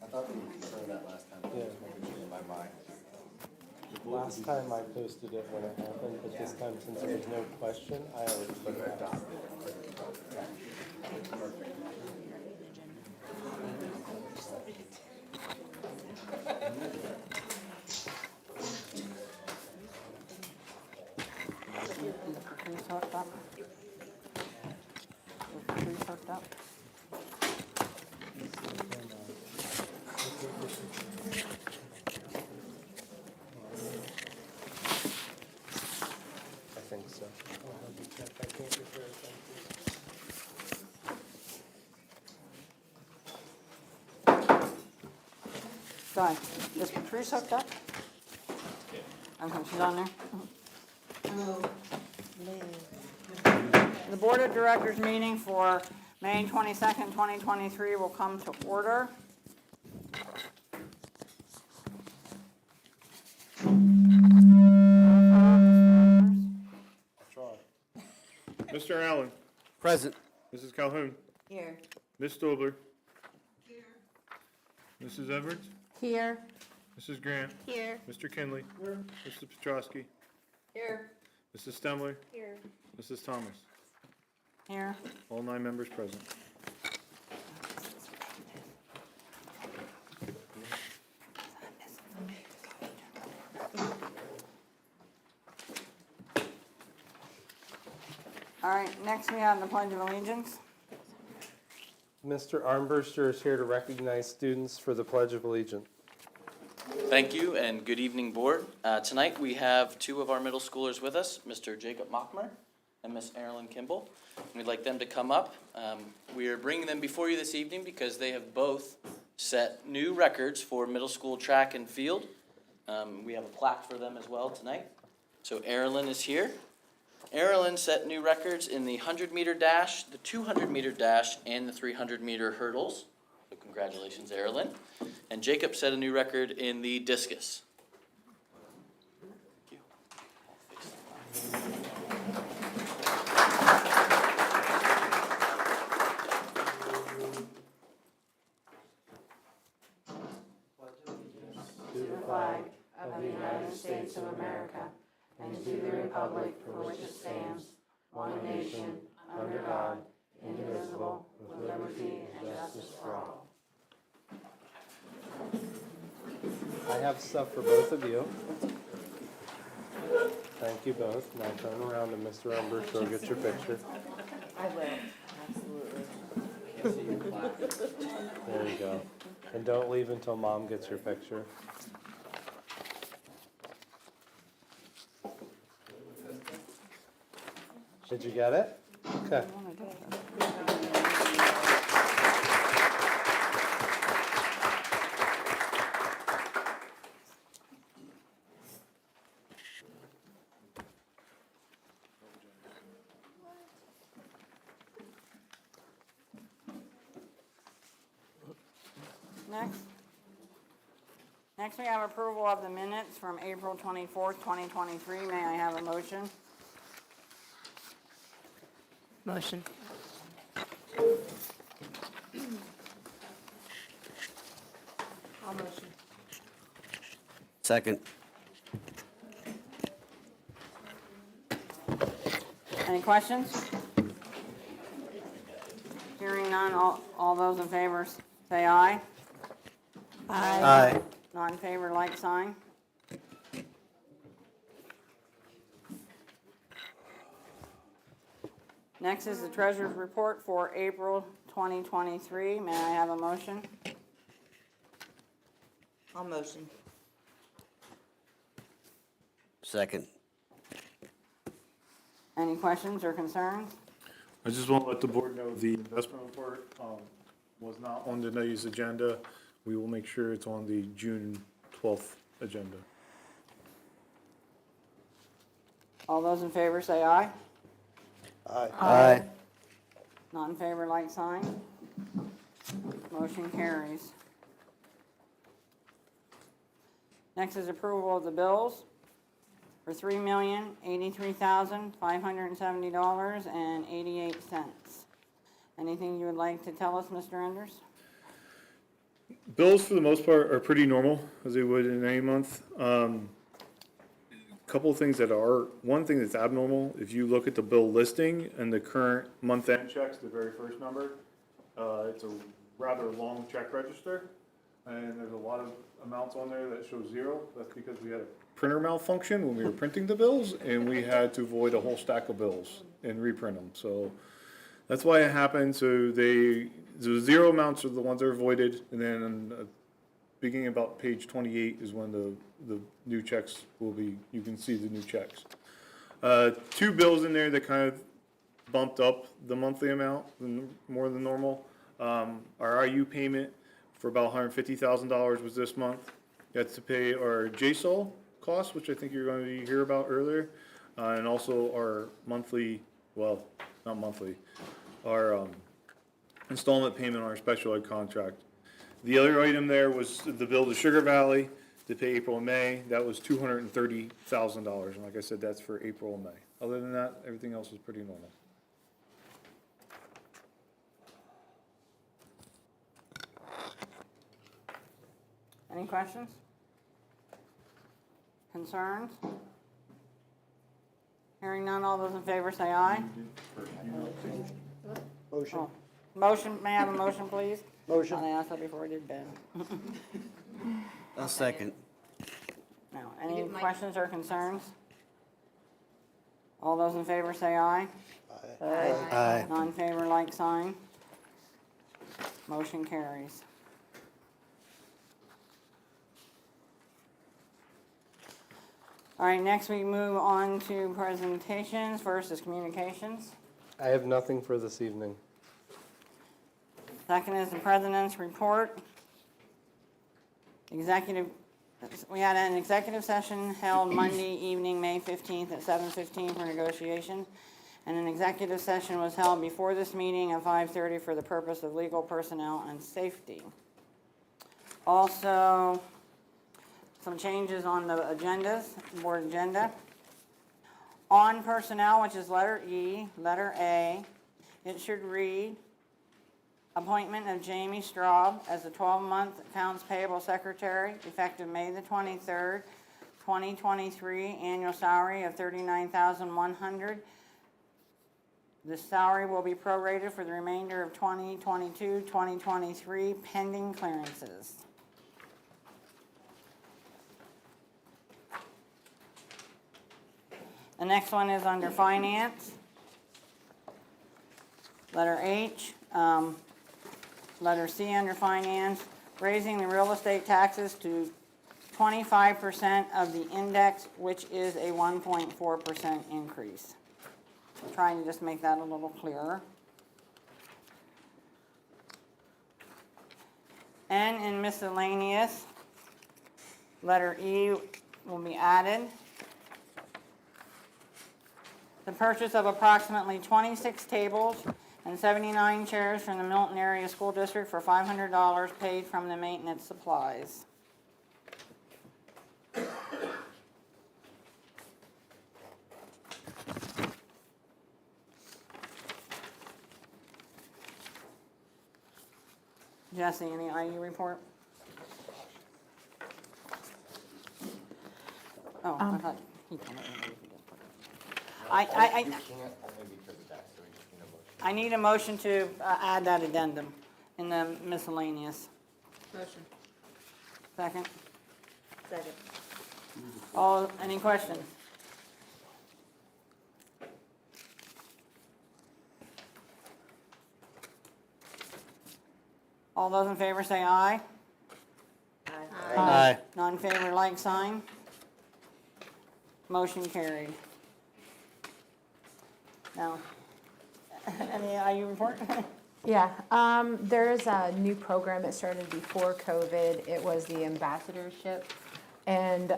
I thought we confirmed that last time. Yeah. Just making sure in my mind. Last time I posted it when it happened, but this time since there was no question, I already put it out. Trees hooked up. Is the trees hooked up? I think so. I'll have to check. I can't be sure. Go ahead. Is the trees hooked up? Okay, she's on there. The Board of Directors meeting for May 22nd, 2023 will come to order. Mr. Allen. Present. Mrs. Calhoun. Here. Ms. Stobler. Here. Mrs. Edwards. Here. Mrs. Grant. Here. Mr. Kinley. Here. Mr. Petrosky. Here. Mrs. Stemler. Here. Mrs. Thomas. Here. All 9 members present. All right, next we have the Pledge of Allegiance. Mr. Armbruster is here to recognize students for the Pledge of Allegiance. Thank you and good evening, Board. Tonight we have 2 of our middle schoolers with us, Mr. Jacob Mockmer and Miss Erilyn Kimball. We'd like them to come up. We are bringing them before you this evening because they have both set new records for middle school track and field. We have a plaque for them as well tonight. So Erilyn is here. Erilyn set new records in the 100-meter dash, the 200-meter dash, and the 300-meter hurdles. So congratulations, Erilyn. And Jacob set a new record in the discus. Thank To the flag of the United States of America and to the republic for which it stands, one nation, under God, indivisible, with liberty and justice for all. I have stuff for both of you. Thank you both. Now turn around and Mr. Armbruster will get your picture. I will, absolutely. There you go. And don't leave until Mom gets your picture. Did you get it? Okay. Next we have approval of the minutes from April 24th, 2023. May I have a motion? Motion. I'll motion. Second. Any questions? Hearing none, all those in favor say aye. Aye. Not in favor, like sign. Next is the treasurer's report for April 2023. May I have a motion? I'll motion. Second. Any questions or concerns? I just want to let the board know the investment report was not on today's agenda. We will make sure it's on the June 12th agenda. All those in favor say aye. Aye. Aye. Not in favor, like sign. Motion carries. Next is approval of the bills for $3,083,570.88. Anything you would like to tell us, Mr. Enders? Bills, for the most part, are pretty normal, as they would in any month. Couple of things that are, one thing that's abnormal, if you look at the bill listing and the current month-end checks, the very first number, it's a rather long check register, and there's a lot of amounts on there that show zero. That's because we had a printer malfunction when we were printing the bills, and we had to void a whole stack of bills and reprint them. So that's why it happened. So the zero amounts are the ones that are voided, and then beginning about page 28 is when the new checks will be, you can see the new checks. Two bills in there that kind of bumped up the monthly amount more than normal. Our IU payment for about $150,000 was this month. That's to pay our JSASD costs, which I think you're going to hear about earlier, and also our monthly, well, not monthly, our installment payment on our special ed contract. The other item there was the bill to Sugar Valley to pay April and May. That was $230,000, and like I said, that's for April and May. Other than that, everything else is pretty normal. Any questions? Concerns? Hearing none, all those in favor say aye. Motion. Oh, motion, may I have a motion, please? Motion. I asked that before I did Ben. I'll second. No, any questions or concerns? All those in favor say aye. Aye. Non in favor, like sign. Motion carries. All right, next we move on to presentations. First is communications. I have nothing for this evening. Second is the president's report. We had an executive session held Monday evening, May 15th at 7:15 for negotiation. And an executive session was held before this meeting at 5:30 for the purpose of legal, personnel, and safety. Also, some changes on the agendas, board agenda. On personnel, which is letter E, letter A, it should read, appointment of Jamie Straub as the 12-month accounts payable secretary, effective May the 23rd, 2023, annual salary of $39,100. The salary will be prorated for the remainder of 2022-2023, pending clearances. The next one is under finance. Letter H. Letter C under finance, raising the real estate taxes to 25% of the index, which is a 1.4% increase. I'm trying to just make that a little clearer. And in miscellaneous, letter E will be added. The purchase of approximately 26 tables and 79 chairs from the Milton Area School District for $500 paid from the maintenance supplies. Jesse, any IU report? Oh, I thought he told me. I need a motion to add that addendum in the miscellaneous. Motion. Second? Second. Any questions? All those in favor say aye. Aye. None in favor, like sign. Motion carried. Now, any IU report? Yeah, there's a new program that started before COVID. It was the ambassadorship, and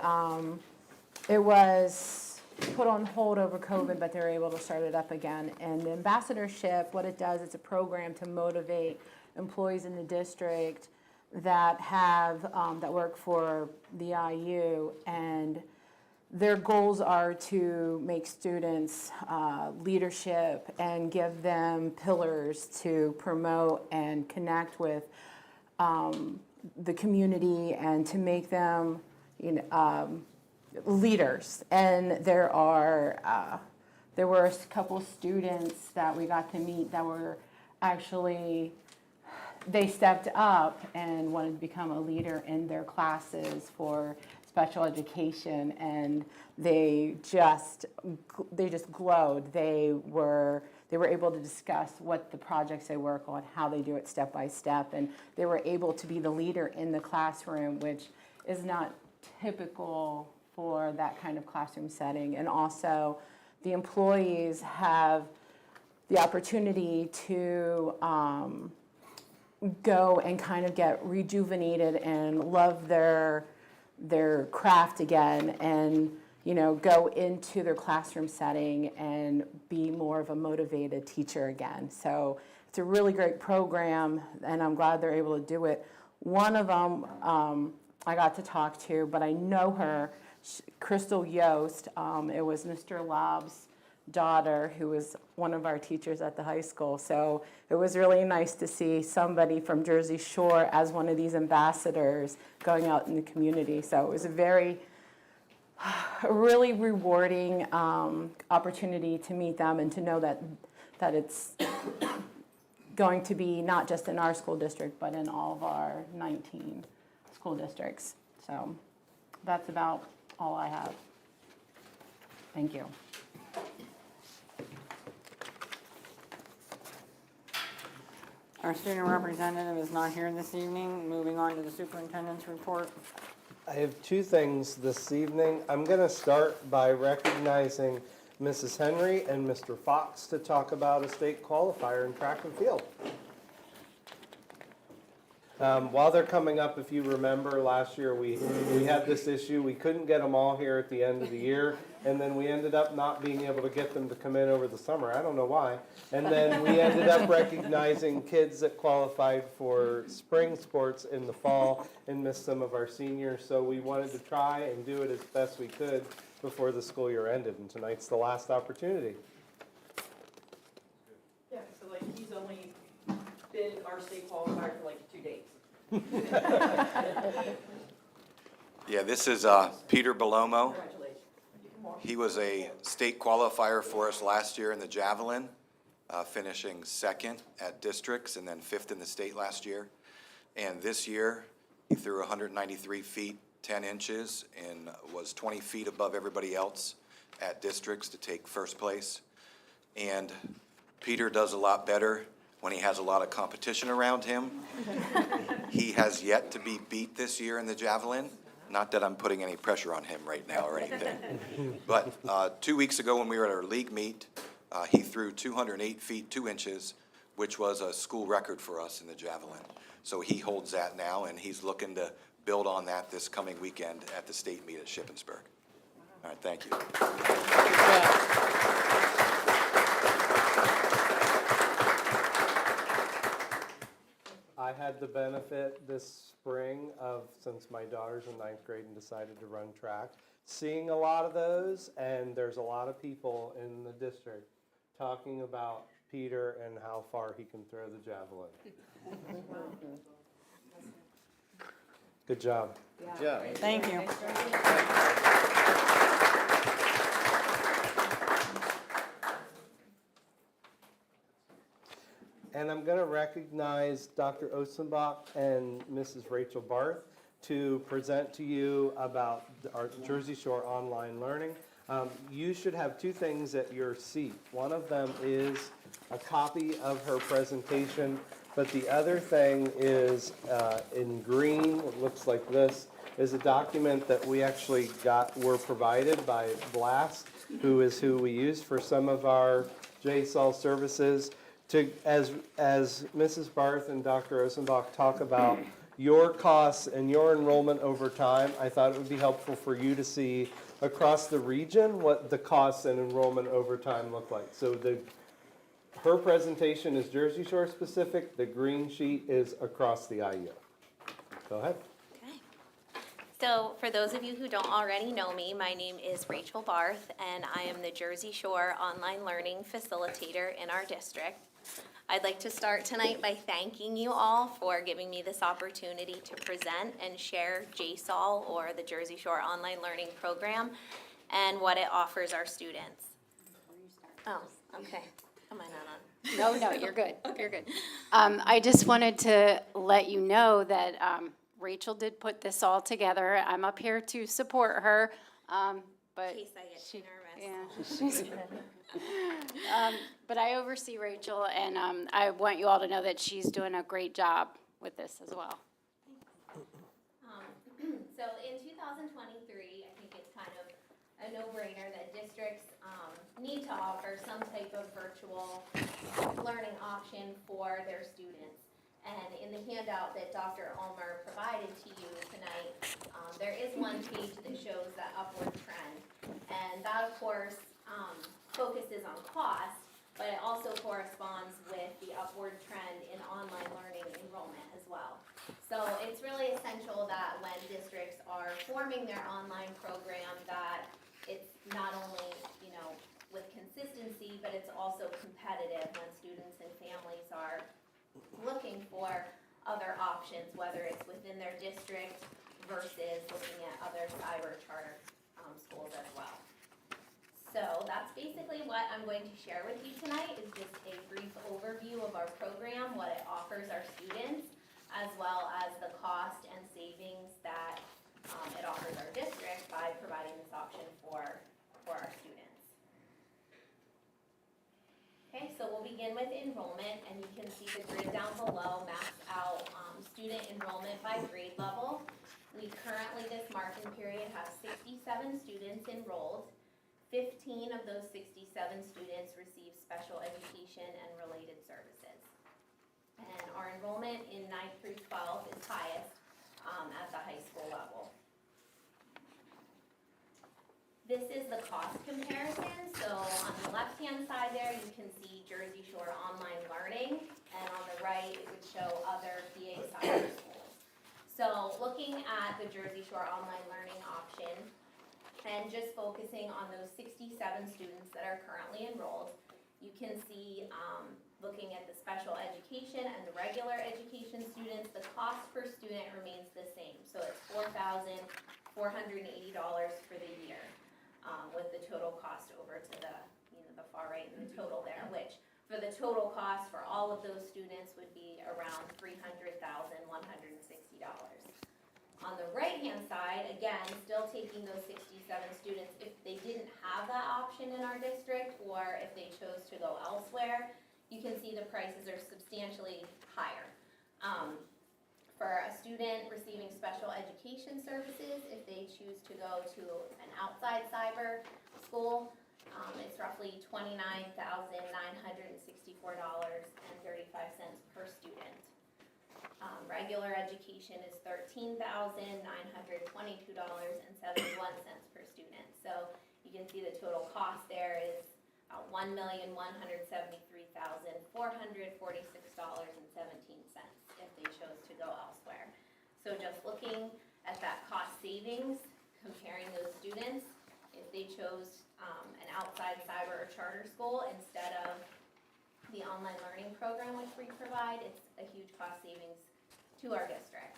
it was put on hold over COVID, but they were able to start it up again. And the ambassadorship, what it does, it's a program to motivate employees in the district that have that work for the IU, and their goals are to make students leadership and give them pillars to promote and connect with the community and to make them, leaders. And there were a couple students that we got to meet that were actually, they stepped up and wanted to become a leader in their classes for special education, and they just glowed. They were able to discuss what the projects they work on, how they do it step by step, and they were able to be the leader in the classroom, which is not typical for that kind of classroom setting. And also, the employees have the opportunity to go and kind of get rejuvenated and love their craft again, and go into their classroom setting and be more of a motivated teacher again. So it's a really great program, and I'm glad they're able to do it. One of them I got to talk to, but I know her, Crystal Yost. It was Mr. Lobb's daughter, who was one of our teachers at the high school. So it was really nice to see somebody from Jersey Shore as one of these ambassadors going out in the community. So it was a really rewarding opportunity to meet them and to know that it's going to be not just in our school district, but in all of our 19 school districts. So that's about all I have. Thank you. Our student representative is not here this evening. Moving on to the superintendent's report. I have two things this evening. I'm going to start by recognizing Mrs. Henry and Mr. Fox to talk about a state qualifier in track and field. While they're coming up, if you remember, last year we had this issue. We couldn't get them all here at the end of the year, and then we ended up not being able to get them to come in over the summer. I don't know why. And then we ended up recognizing kids that qualified for spring sports in the fall and missed some of our seniors. So we wanted to try and do it as best we could before the school year ended, and tonight's the last opportunity. Yeah, so he's only been our state qualifier for 2 days. Yeah, this is Peter Belomo. Congratulations. You can walk. He was a state qualifier for us last year in the javelin, finishing second at districts and then fifth in the state last year. And this year, he threw 193 feet, 10 inches, and was 20 feet above everybody else at districts to take first place. And Peter does a lot better when he has a lot of competition around him. He has yet to be beat this year in the javelin. Not that I'm putting any pressure on him right now or anything. But 2 weeks ago when we were at our league meet, he threw 208 feet, 2 inches, which was a school record for us in the javelin. So he holds that now, and he's looking to build on that this coming weekend at the state meet at Shippensburg. All right, thank you. I had the benefit this spring of, since my daughter's in 9th grade and decided to run track, seeing a lot of those, and there's a lot of people in the district talking about Peter and how far he can throw the javelin. Good job. Thank you. And I'm going to recognize Dr. Osenbach and Mrs. Rachel Barth to present to you about our Jersey Shore online learning. You should have two things at your seat. One of them is a copy of her presentation, but the other thing is in green, it looks like this, is a document that we actually were provided by Blast, who we use for some of our JSASD services. As Mrs. Barth and Dr. Osenbach talk about your costs and your enrollment over time, I thought it would be helpful for you to see across the region what the costs and enrollment over time look like. So her presentation is Jersey Shore specific, the green sheet is across the IU. Go ahead. Okay. So for those of you who don't already know me, my name is Rachel Barth, and I am the Jersey Shore Online Learning Facilitator in our district. I'd like to start tonight by thanking you all for giving me this opportunity to present and share JSAL, or the Jersey Shore Online Learning Program, and what it offers our students. Oh, okay. Am I not on? No, you're good, you're good. I just wanted to let you know that Rachel did put this all together. I'm up here to support her, but. In case I get too nervous. Yeah, she's, but I oversee Rachel, and I want you all to know that she's doing a great job with this as well. So in 2023, I think it's kind of a no-brainer that districts need to offer some type of virtual learning option for their students. And in the handout that Dr. Ulmer provided to you tonight, there is one page that shows that upward trend. And that, of course, focuses on cost, but it also corresponds with the upward trend in online learning enrollment as well. So it's really essential that when districts are forming their online program, that it's not only, with consistency, but it's also competitive when students and families are looking for other options, whether it's within their district versus looking at other cyber charter schools as well. So that's basically what I'm going to share with you tonight, is just a brief overview of our program, what it offers our students, as well as the cost and savings that it offers our district by providing this option for our students. Okay, so we'll begin with enrollment, and you can see the grid down below maps out student enrollment by grade level. We currently, this marking period, have 67 students enrolled. 15 of those 67 students receive special education and related services. And our enrollment in 9th through 12th is highest at the high school level. This is the cost comparison. So on the left-hand side there, you can see Jersey Shore Online Learning, and on the right, it would show other PA cyber schools. So looking at the Jersey Shore Online Learning option, and just focusing on those 67 students that are currently enrolled, you can see, looking at the special education and the regular education students, the cost per student remains the same. So it's $4,480 for the year. With the total cost over to the far right in the total there, which for the total cost for all of those students would be around $300,160. On the right-hand side, again, still taking those 67 students, if they didn't have that option in our district, or if they chose to go elsewhere, you can see the prices are substantially higher. For a student receiving special education services, if they choose to go to an outside cyber school, it's roughly $29,964.35 per student. Regular education is $13,922.71 per student. So you can see the total cost there is $1,173,446.17 if they chose to go elsewhere. So just looking at that cost savings, comparing those students, if they chose an outside cyber or charter school instead of the online learning program which we provide, it's a huge cost savings to our district.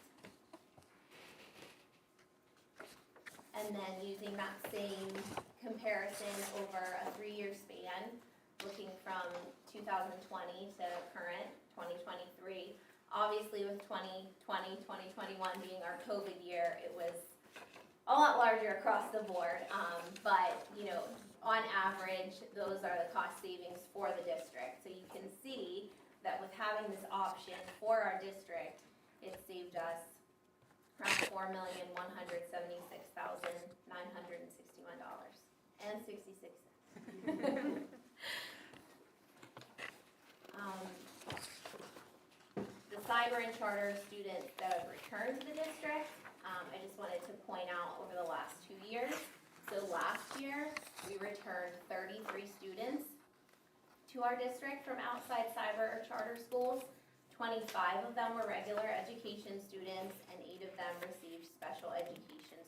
And then using that same comparison over a 3-year span, looking from 2020 to current 2023. Obviously with 2020, 2021 being our COVID year, it was a lot larger across the board. But on average, those are the cost savings for the district. So you can see that with having this option for our district, it saved us around $4,176,961.66. The cyber and charter students that have returned to the district, I just wanted to point out over the last 2 years. So last year, we returned 33 students to our district from outside cyber or charter schools. 25 of them were regular education students, and 8 of them received special education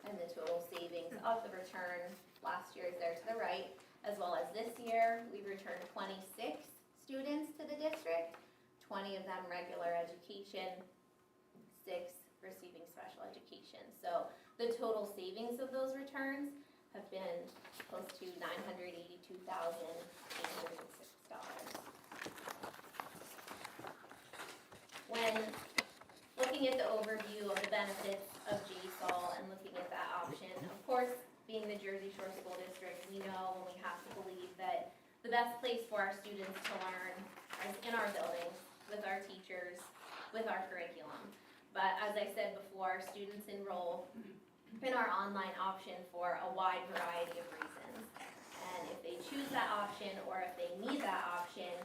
and the total savings of the return last year is there to the right, as well as this year. We returned 26 students to the district, 20 of them regular education, 6 receiving special education. So the total savings of those returns have been close to $982,806. When looking at the overview of the benefits of JSAL and looking at that option, of course, being the Jersey Shore School District, we know and we have to believe that the best place for our students to learn is in our buildings, with our teachers, with our curriculum. But as I said before, students enroll in our online option for a wide variety of reasons. And if they choose that option or if they need that option,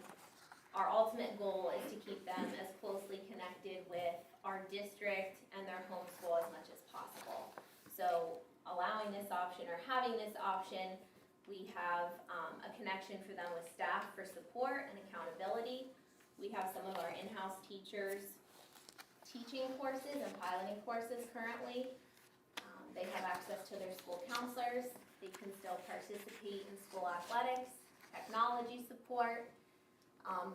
our ultimate goal is to keep them as closely connected with our district and their home school as much as possible. So allowing this option or having this option, we have a connection for them with staff for support and accountability. We have some of our in-house teachers teaching courses and piloting courses currently. They have access to their school counselors. They can still participate in school athletics, technology support.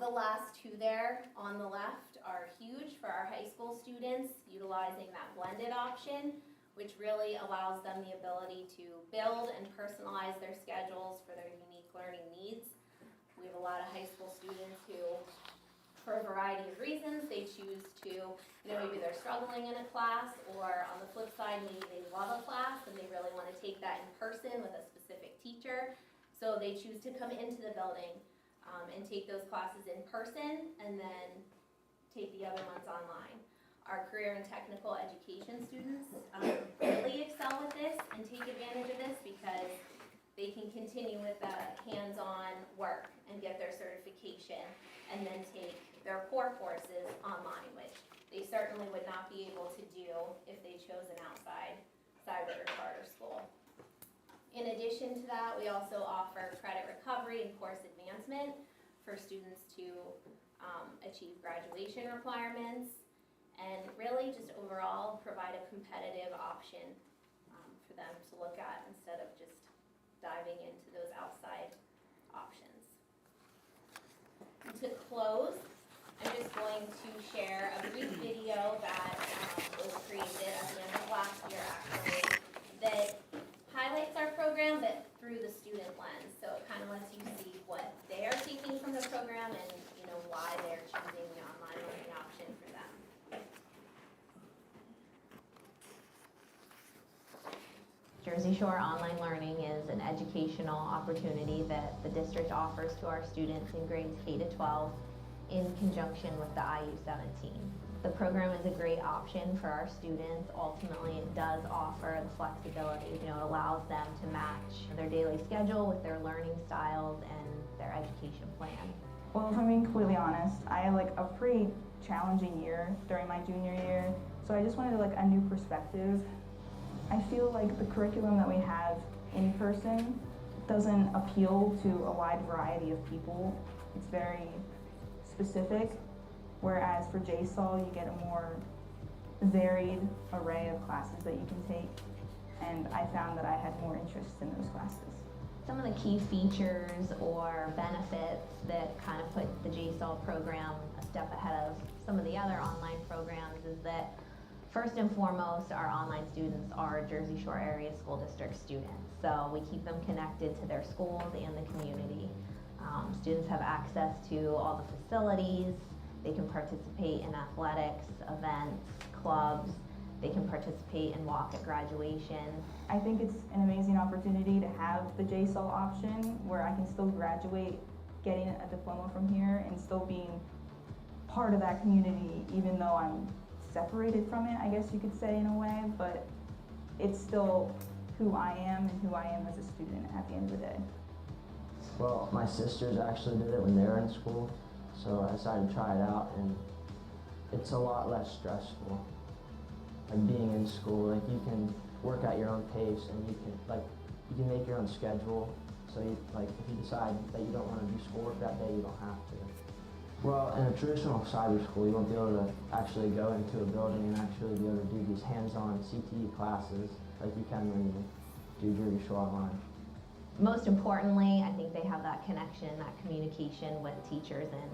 The last two there on the left are huge for our high school students, utilizing that blended option, which really allows them the ability to build and personalize their schedules for their unique learning needs. We have a lot of high school students who, for a variety of reasons, they choose to, maybe they're struggling in a class, or on the flip side, maybe they love a class and they really want to take that in person with a specific teacher. So they choose to come into the building and take those classes in person and then take the other ones online. Our career and technical education students really excel with this and take advantage of this because they can continue with the hands-on work and get their certification and then take their core courses online, which they certainly would not be able to do if they chose an outside cyber or charter school. In addition to that, we also offer credit recovery and course advancement for students to achieve graduation requirements and really just overall provide a competitive option for them to look at instead of just diving into those outside options. And to close, I'm just going to share a brief video that was created at the end of last year actually that highlights our program but through the student lens. So it kind of lets you see what they are taking from the program and why they're choosing the online learning option for them. Jersey Shore Online Learning is an educational opportunity that the district offers to our students in grades K to 12 in conjunction with the IU-17. The program is a great option for our students. Ultimately, it does offer the flexibility. It allows them to match their daily schedule with their learning styles and their education plan. Well, if I'm being completely honest, I had a pretty challenging year during my junior year, so I just wanted a new perspective. I feel like the curriculum that we have in person doesn't appeal to a wide variety of people. It's very specific, whereas for JSAL you get a more varied array of classes that you can take, and I found that I had more interest in those classes. Some of the key features or benefits that kind of put the JSAL program a step ahead of some of the other online programs is that first and foremost, our online students are Jersey Shore Area School District students. So we keep them connected to their schools and the community. Students have access to all the facilities. They can participate in athletics, events, clubs. They can participate and walk at graduation. I think it's an amazing opportunity to have the JSAL option where I can still graduate getting a diploma from here and still being part of that community even though I'm separated from it, I guess you could say in a way, but it's still who I am and who I am as a student at the end of the day. Well, my sisters actually did it when they were in school, so I decided to try it out, and it's a lot less stressful. Like being in school, you can work at your own pace, and you can make your own schedule. So if you decide that you don't want to do schoolwork that day, you don't have to. Well, in a traditional cyber school, you won't be able to actually go into a building and actually be able to do these hands-on CTE classes. like you can when you do Jersey Shore Online. Most importantly, I think they have that connection, that communication with teachers and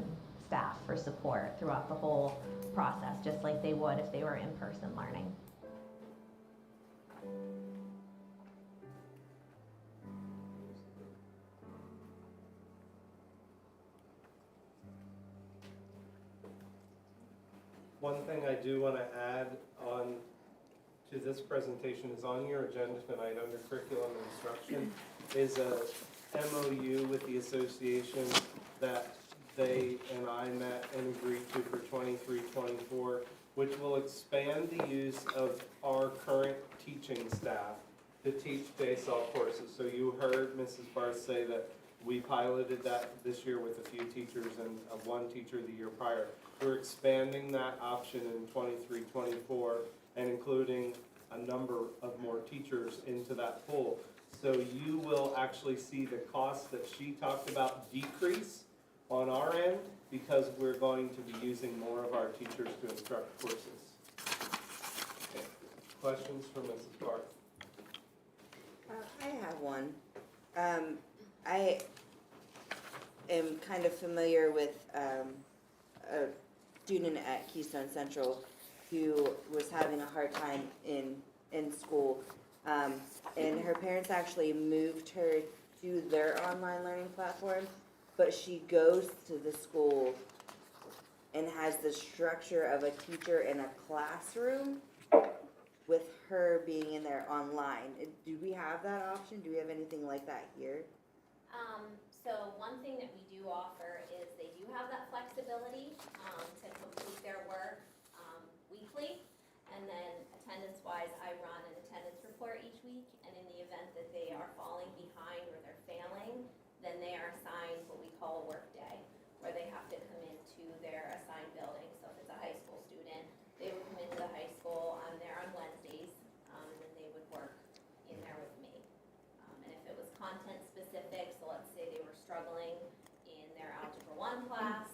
staff for support throughout the whole process, just like they would if they were in-person learning. One thing I do want to add on to this presentation is on your agenda tonight under curriculum and instruction is a MOU with the association that they and I met and agreed to for 23-24, which will expand the use of our current teaching staff to teach JSAL courses. So you heard Mrs. Barth say that we piloted that this year with a few teachers and one teacher the year prior. We're expanding that option in 23-24 and including a number of more teachers into that pool. So you will actually see the cost that she talked about decrease on our end because we're going to be using more of our teachers to instruct courses. Okay. Questions for Mrs. Barth? I have one. I am kind of familiar with a student at Keystone Central who was having a hard time in school. And her parents actually moved her to their online learning platform, but she goes to the school and has the structure of a teacher in a classroom with her being in there online. Do we have that option? Do we have anything like that here? So one thing that we do offer is they do have that flexibility to complete their work weekly. And then attendance-wise, I run an attendance report each week. And in the event that they are falling behind or they're failing, then they are assigned what we call a work day, where they have to come into their assigned building. So if it's a high school student, they would come into the high school on Wednesdays, and then they would work in there with me. And if it was content specific, so let's say they were struggling in their Algebra 1 class,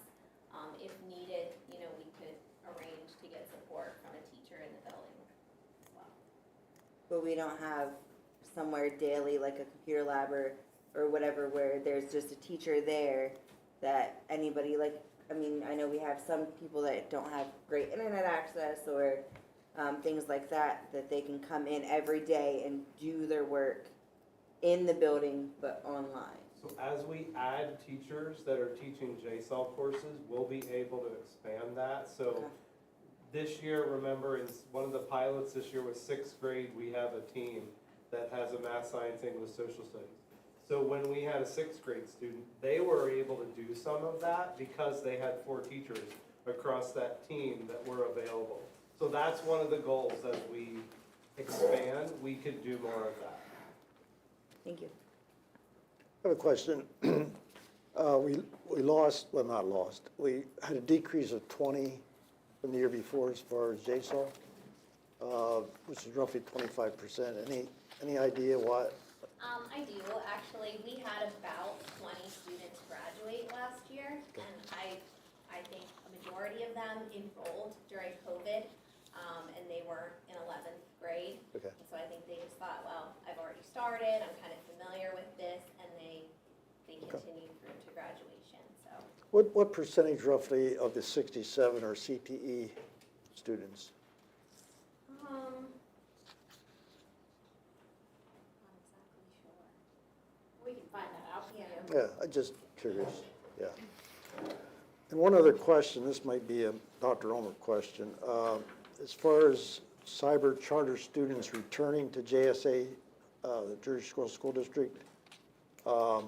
if needed, we could arrange to get support from a teacher in the building as well. But we don't have somewhere daily, like a computer lab or whatever, where there's just a teacher there that anybody, I know we have some people that don't have great internet access or things like that they can come in every day and do their work in the building, but online. So as we add teachers that are teaching JSAL courses, we'll be able to expand that. So Okay. this year, remember, in one of the pilots this year was 6th grade, we have a team that has a math, science, English, social studies. So when we had a 6th grade student, they were able to do some of that because they had 4 teachers across that team that were available. So that's one of the goals as we expand, we could do more of that. Thank you. I have a question. We lost, well, not lost, we had a decrease of 20 from the year before as far as JSAL, which is roughly 25%. Any idea why? I do, actually. We had about 20 students graduate last year, and I think a majority of them enrolled during COVID, and they were in 11th grade. Okay. And so I think they just thought, well, I've already started, I'm kind of familiar with this, and they continued through to graduation, so. What percentage roughly of the 67 are CTE students? Not exactly sure. We can find that out for you. Yeah, I'm just curious, yeah. And one other question, this might be a Dr. Ulmer question. As far as cyber charter students returning to JSA, the Jersey Shore School District, for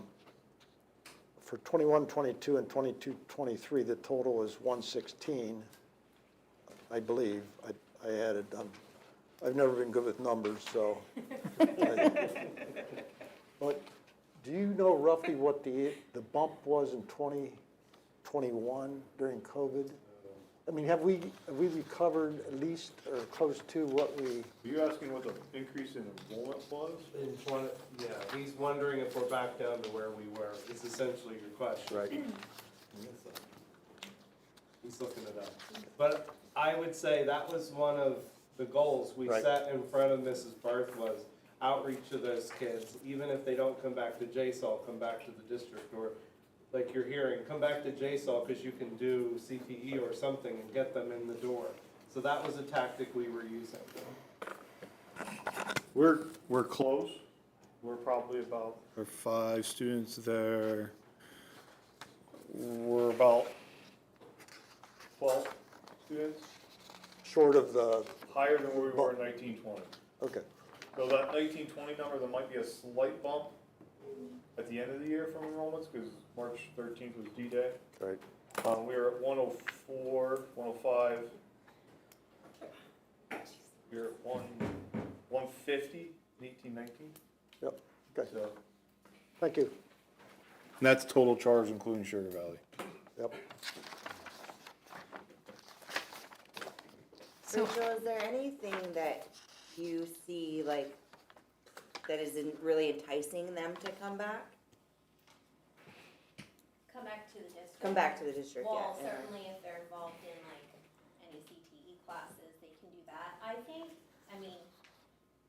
21-22 and 22-23, the total is 116, I believe. I added, I've never been good with numbers, so. But do you know roughly what the bump was in 2021 during COVID? I mean, have we recovered at least or close to what we? Are you asking what the increase in enrollment was? Yeah, he's wondering if we're back down to where we were, is essentially your question. Right. He's looking it up. But I would say that was one of the goals we Right. set in front of Mrs. Barth was outreach to those kids, even if they don't come back to JSAL, come back to the district, or like you're hearing, come back to JSAL because you can do CPE or something and get them in the door. So that was a tactic we were using. We're close. We're probably about, there are 5 students there. We're about 12 students, Short of the, higher than where we were in 1920. okay, So that 1920 number, there might be a slight bump at the end of the year from enrollments, because March 13th was D-Day. right. We were at 104, 105. We were at 150, 18, 19. Yep, okay, So, thank you. and that's total charge, including Sugar Valley. Yep. Rachel, is there anything that you see, like, that isn't really enticing them to come back? Come back to the district. Come back to the district, Well, yeah. certainly if they're involved in like any CTE classes, they can do that. I think, I mean,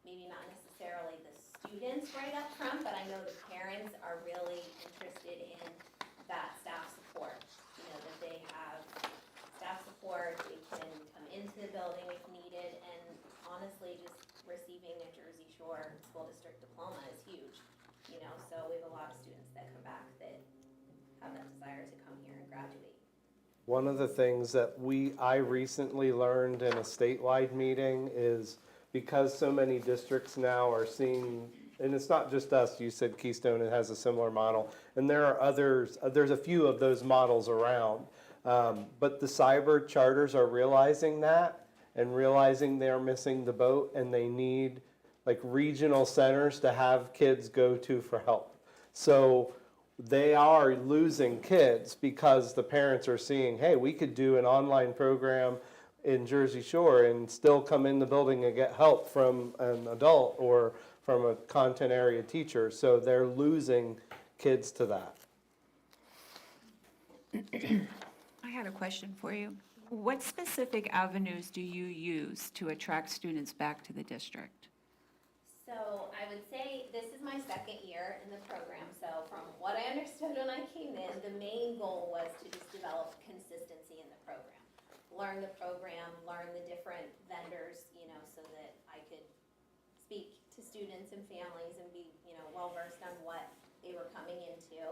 maybe not necessarily the students right up front, but I know the parents are really interested in that staff support. You know, that they have staff support, they can come into the building if needed, and honestly, just receiving a Jersey Shore School District diploma is huge. You know, so we have a lot of students that come back that have that desire to come here and graduate. One of the things that I recently learned in a statewide meeting is because so many districts now are seeing, and it's not just us, you said Keystone, it has a similar model, and there are others, there's a few of those models around. But the cyber charters are realizing that and realizing they're missing the boat and they need like regional centers to have kids go to for help. So they are losing kids because the parents are seeing, hey, we could do an online program in Jersey Shore and still come in the building and get help from an adult or from a content area teacher. So they're losing kids to that. I had a question for you. What specific avenues do you use to attract students back to the district? So I would say this is my second year in the program, so from what I understood when I came in, the main goal was to just develop consistency in the program. Learn the program, learn the different vendors, you know, so that I could speak to students and families and be, you know, well-versed on what they were coming into.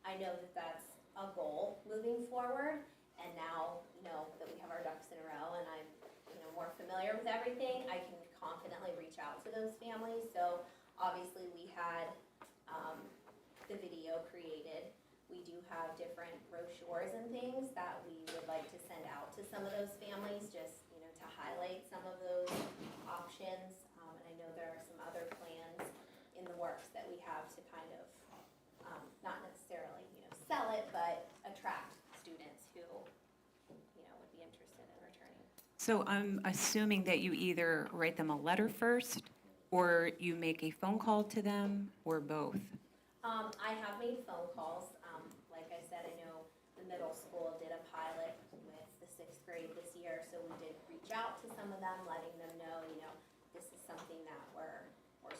I know that that's a goal moving forward, and now, you know, that we have our ducks in a row and I'm, you know, more familiar with everything, I can confidently reach out to those families. So obviously we had the video created. We do have different brochures and things that we would like to send out to some of those families, just, you know, to highlight some of those options. And I know there are some other plans in the works that we have to kind of, not necessarily, you know, sell it, but attract students who, you know, would be interested in returning. So I'm assuming that you either write them a letter first, or you make a phone call to them, or both? I have made phone calls. Like I said, I know the middle school did a pilot with the 6th grade this year, so we did reach out to some of them, letting them know, you know, this is something that we're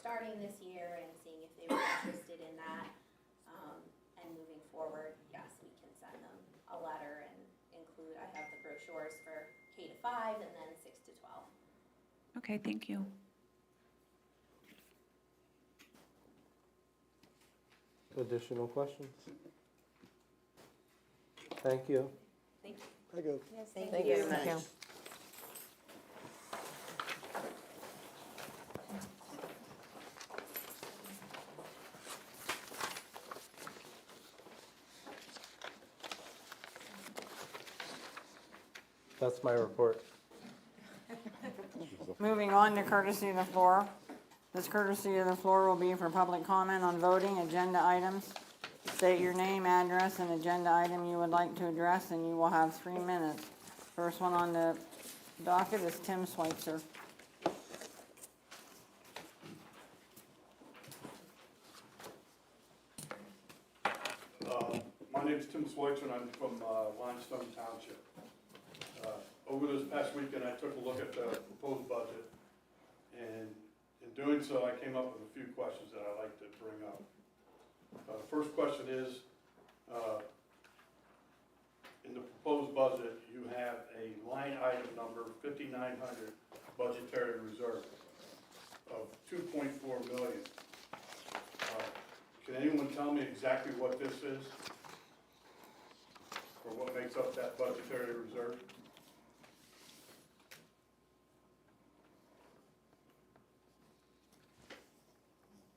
starting this year and seeing if they were interested in that. And moving forward, yes, we can send them a letter and include, I have the brochures for K to 5 and then 6 to 12. Okay, thank you. Additional questions? Thank you. Thank you. Thank you. Yes, thank you very much. That's my report. Moving on to courtesy of the floor. This courtesy of the floor will be for public comment on voting agenda items. State your name, address, and agenda item you would like to address, and you will have 3 minutes. First one on the docket is Tim Schweitzer. My name is Tim Schweitzer, and I'm from Limestone Township. over this past weekend, I took a look at the proposed budget, and in doing so, I came up with a few questions that I'd like to bring up. The first question is, in the proposed budget, you have a line item number 5,900 budgetary reserve of 2.4 million. Can anyone tell me exactly what this is? Or what makes up that budgetary reserve?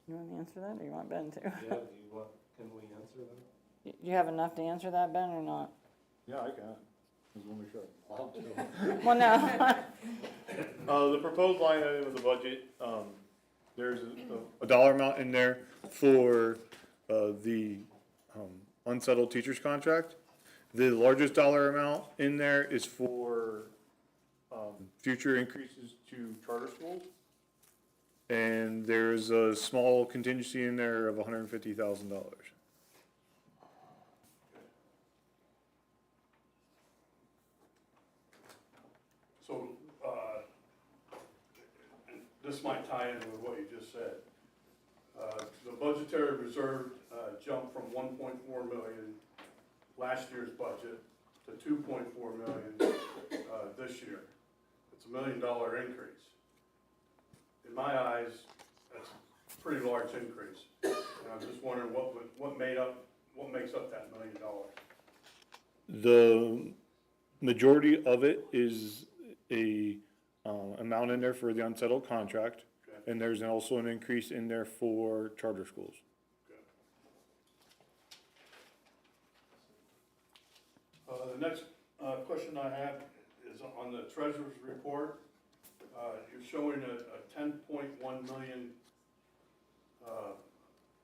You want to answer that, or you want Ben to? Yeah, do you want, can we answer that? Do you have enough to answer that, Ben, or not? Yeah, I can. Just want to make sure. Well, no. The proposed line item of the budget, there's a dollar amount in there for the unsettled teachers contract. The largest dollar amount in there is for future increases to charter schools. And there's a small contingency in there of $150,000. So, and this might tie in with what you just said. The budgetary reserve jumped from 1.4 million last year's budget to 2.4 million this year. It's $1 million increase. In my eyes, that's a pretty large increase. And I'm just wondering what makes up that $1 million? The majority of it is a amount in there for the unsettled contract, Okay. and there's also an increase in there for charter schools. The next question I have is on the treasurer's report. You're showing a 10.1 million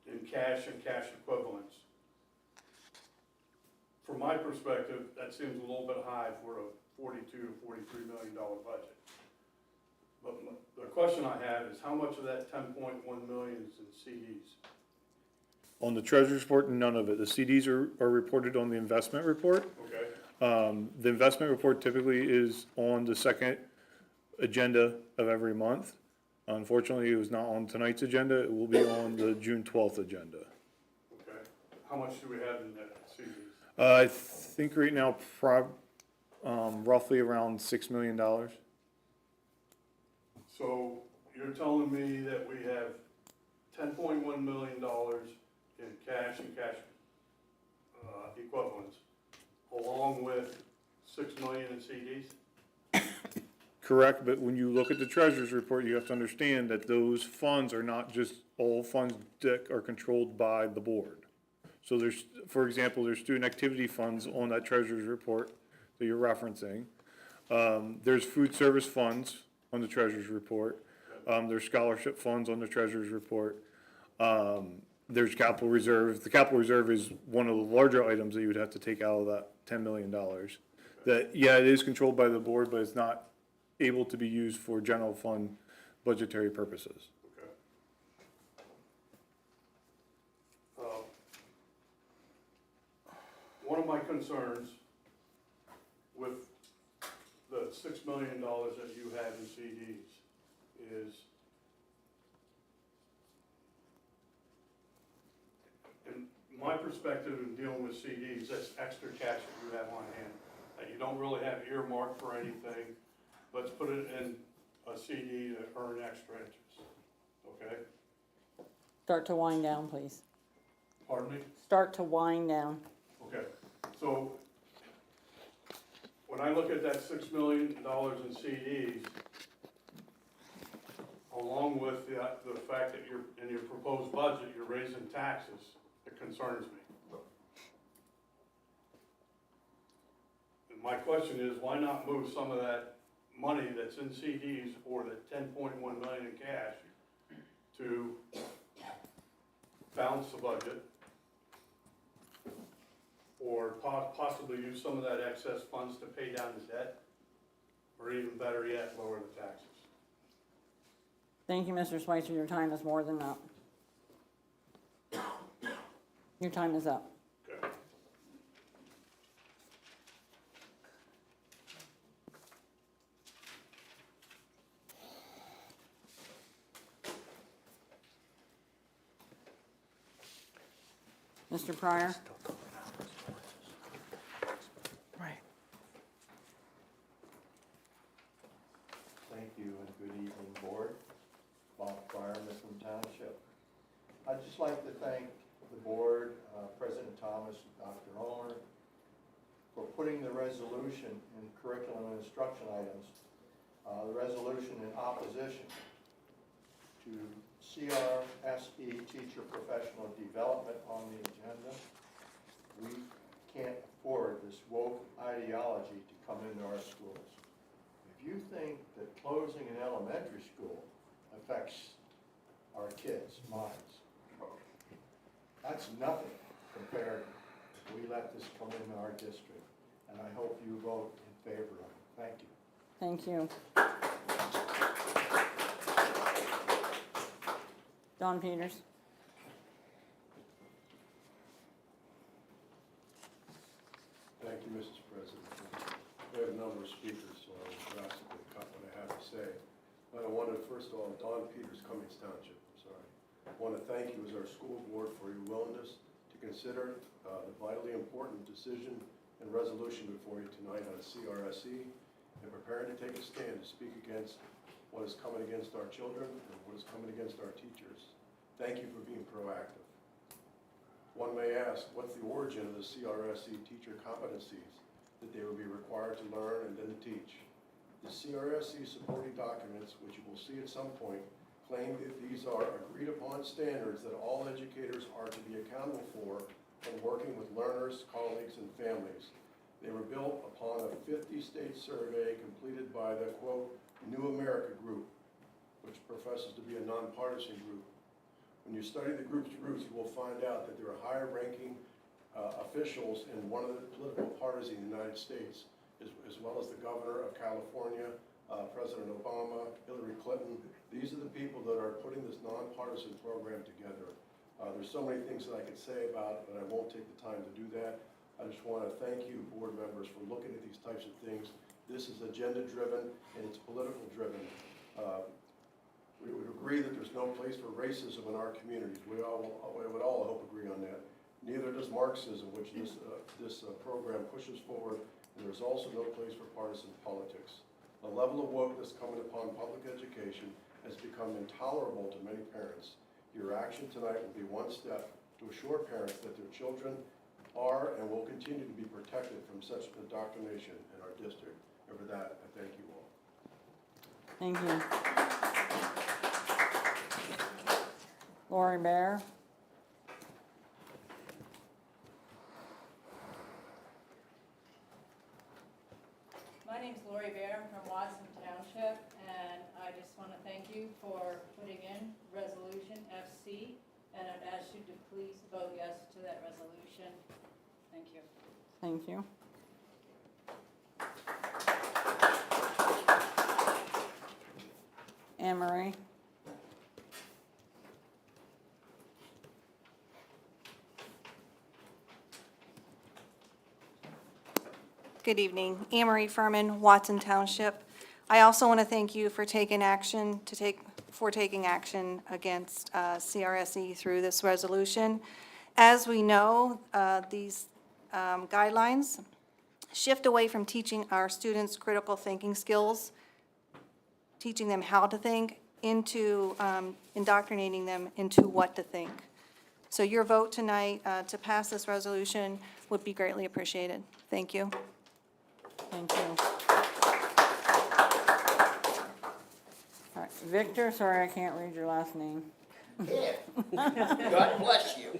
in cash and cash equivalents. From my perspective, that seems a little bit high for a $42 to $43 million budget. But the question I have is how much of that 10.1 million is in CDs? On the treasurer's report, none of it. The CDs are reported on the investment report. Okay. The investment report typically is on the second agenda of every month. Unfortunately, it was not on tonight's agenda. It will be on the June 12th agenda. Okay. How much do we have in that CDs? I think right now, roughly around $6 million. So you're telling me that we have $10.1 million in cash and cash equivalents, along with 6 million in CDs? Correct, but when you look at the treasurer's report, you have to understand that those funds are not just all funds that are controlled by the board. So there's, for example, there's student activity funds on that treasurer's report that you're referencing. There's food service funds on the treasurer's report. There's scholarship funds on the treasurer's report. There's capital reserve. The capital reserve is one of the larger items that you would have to take out of that $10 million. That, yeah, it is controlled by the board, but it's not able to be used for general fund budgetary purposes. Okay. One of my concerns with the $6 million that you have in CDs is in my perspective in dealing with CDs, that's extra cash that you have on hand, that you don't really have earmarked for anything. Let's put it in a CD to earn extra interest, okay? Start to wind down, please. Pardon me? Start to wind down. Okay, so when I look at that $6 million in CDs, along with the fact that you're, in your proposed budget, you're raising taxes, it concerns me. And my question is, why not move some of that money that's in CDs or the 10.1 million in cash to balance the budget, or possibly use some of that excess funds to pay down the debt, or even better yet, lower the taxes? Thank you, Mr. Schweitzer. Your time is more than up. Your time is up. Okay. Mr. Pryor? Thank you and good evening, Board. Bob Pryor, Mifflin Township. I'd just like to thank the Board, President Thomas, and Dr. Ulmer, for putting the resolution in curriculum and instruction items, the resolution in opposition to CRSE Teacher Professional Development on the agenda. We can't afford this woke ideology to come into our schools. If you think that closing an elementary school affects our kids' minds, that's nothing compared if we let this come into our district. And I hope you vote in favor of it. Thank you. Thank you. Don Peters? Thank you, Mrs. President. We have a number of speakers, so I will drastically cut what I have to say. But I want to, first of all, Don Peters, Cummings Township, I'm sorry. I want to thank you as our school board for your willingness to consider the vitally important decision and resolution before you tonight on CRSE and preparing to take a stand to speak against what is coming against our children and what is coming against our teachers. Thank you for being proactive. One may ask, what's the origin of the CRSE teacher competencies that they will be required to learn and then to teach? The CRSE supporting documents, which you will see at some point, claim that these are agreed upon standards that all educators are to be accountable for when working with learners, colleagues, and families. They were built upon a 50-state survey completed by the, quote, New America Group, which professes to be a nonpartisan group. When you study the group's roots, you will find out that there are higher-ranking officials in one of the political parties in the United States, as well as the governor of California, President Obama, Hillary Clinton. These are the people that are putting this nonpartisan program together. There's so many things that I could say about it, but I won't take the time to do that. I just want to thank you, board members, for looking at these types of things. This is agenda-driven and it's political-driven. We would agree that there's no place for racism in our communities. We would all hope agree on that. Neither does Marxism, which this program pushes forward, and there's also no place for partisan politics. The level of wokeness coming upon public education has become intolerable to many parents. Your action tonight will be one step to assure parents that their children are and will continue to be protected from such indoctrination in our district. And for that, I thank you all. Thank you. Lori Bear? My name's Lori Bear. I'm from Watson Township, and I just want to thank you for putting in Resolution FC, and I'd ask you to please vote yes to that resolution. Thank you. Thank you. Anne Marie? Good evening. Anne Marie Furman, Watson Township. I also want to thank you for taking action against CRSE through this resolution. As we know, these guidelines shift away from teaching our students critical thinking skills, teaching them how to think, into indoctrinating them into what to think. So your vote tonight to pass this resolution would be greatly appreciated. Thank you. Thank you. All right, Victor, sorry I can't read your last name. Yeah. God bless you.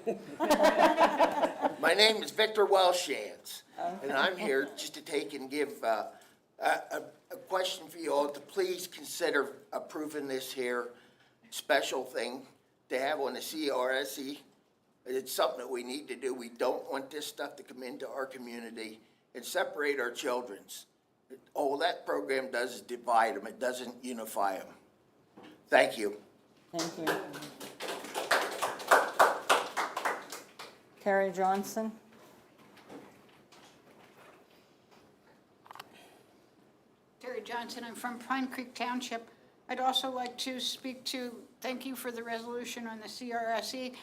My name is Victor Welshans, and I'm here just to take and give a question for you all to please consider approving this here special thing to have on the CRSE. It's something that we need to do. We don't want this stuff to come into our community and separate our children's. All that program does is divide them. It doesn't unify them. Thank you. Thank you. Carrie Johnson? Terry Johnson, I'm from Pine Creek Township. I'd also like to thank you for the resolution on the CRSE.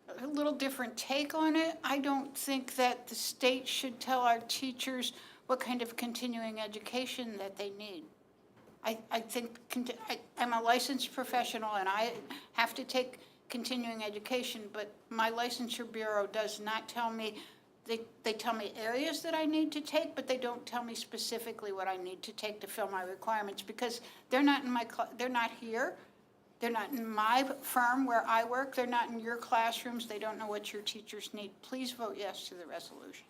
a little different take on it. I don't think that the state should tell our teachers what kind of continuing education that they need. I think, I'm a licensed professional and I have to take continuing education, but my licensure bureau does not tell me, they tell me areas that I need to take, but they don't tell me specifically what I need to take to fill my requirements, because they're not in they're not here. They're not in my firm where I work. They're not in your classrooms. They don't know what your teachers need. Please vote yes to the resolution.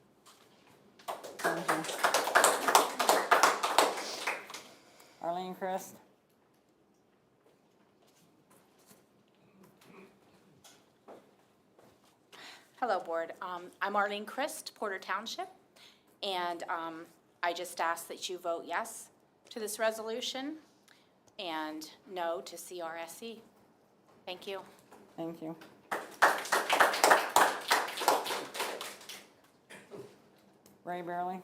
Arlene Christ? Hello, Board. I'm Arlene Christ, Porter Township, and I just ask that you vote yes to this resolution and no to CRSE. Thank you. Thank you. Ray Burley?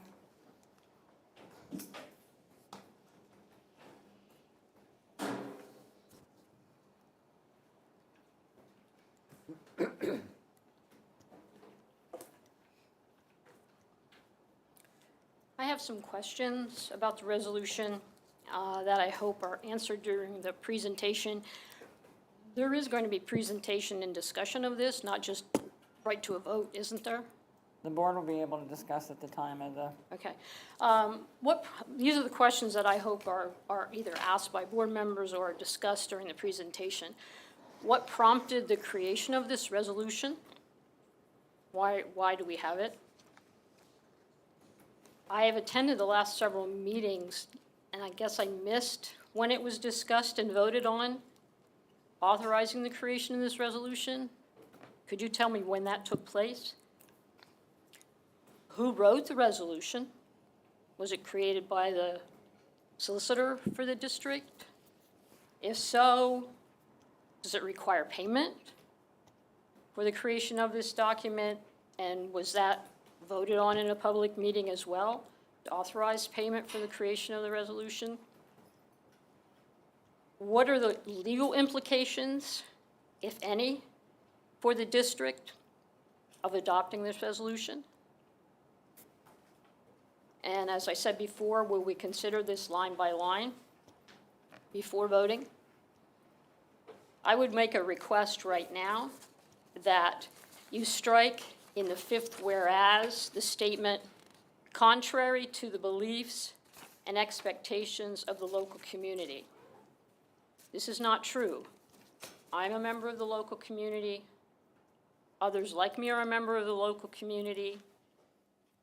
I have some questions about the resolution that I hope are answered during the presentation. There is going to be presentation and discussion of this, not just right to a vote, isn't there? The board will be able to discuss at the time of the... Okay. These are the questions that I hope are either asked by board members or discussed during the presentation. What prompted the creation of this resolution? Why do we have it? I have attended the last several meetings, and I guess I missed when it was discussed and voted on, authorizing the creation of this resolution. Could you tell me when that took place? Who wrote the resolution? Was it created by the solicitor for the district? If so, does it require payment for the creation of this document? And was that voted on in a public meeting as well, to authorize payment for the creation of the resolution? What are the legal implications, if any, for the district of adopting this resolution? And as I said before, will we consider this line by line before voting? I would make a request right now that you strike in the fifth whereas the statement, contrary to the beliefs and expectations of the local community. This is not true. I'm a member of the local community. Others like me are a member of the local community.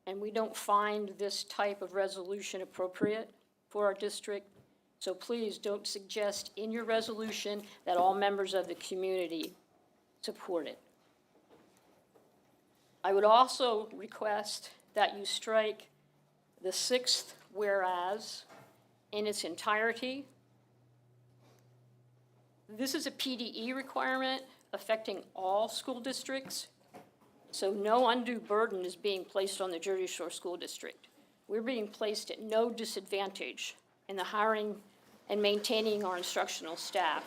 And we don't find this type of resolution appropriate for our district. So please don't suggest in your resolution that all members of the community support it. I would also request that you strike the sixth whereas in its entirety. This is a PDE requirement affecting all school districts, so no undue burden is being placed on the Jersey Shore School District. We're being placed at no disadvantage in the hiring and maintaining our instructional staff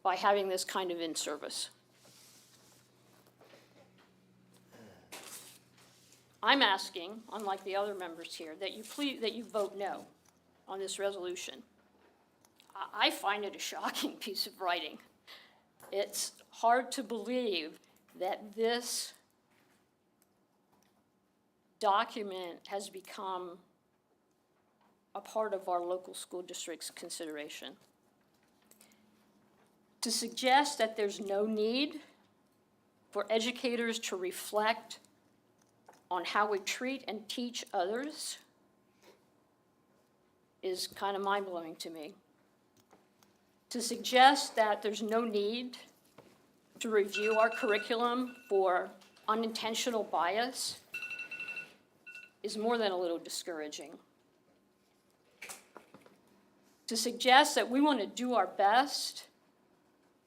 by having this kind of in-service. I'm asking, unlike the other members here, that you vote no on this resolution. I find it a shocking piece of writing. It's hard to believe that this document has become a part of our local school district's consideration. To suggest that there's no need for educators to reflect on how we treat and teach others is kind of mind-blowing to me. To suggest that there's no need to review our curriculum for unintentional bias is more than a little discouraging. To suggest that we want to do our best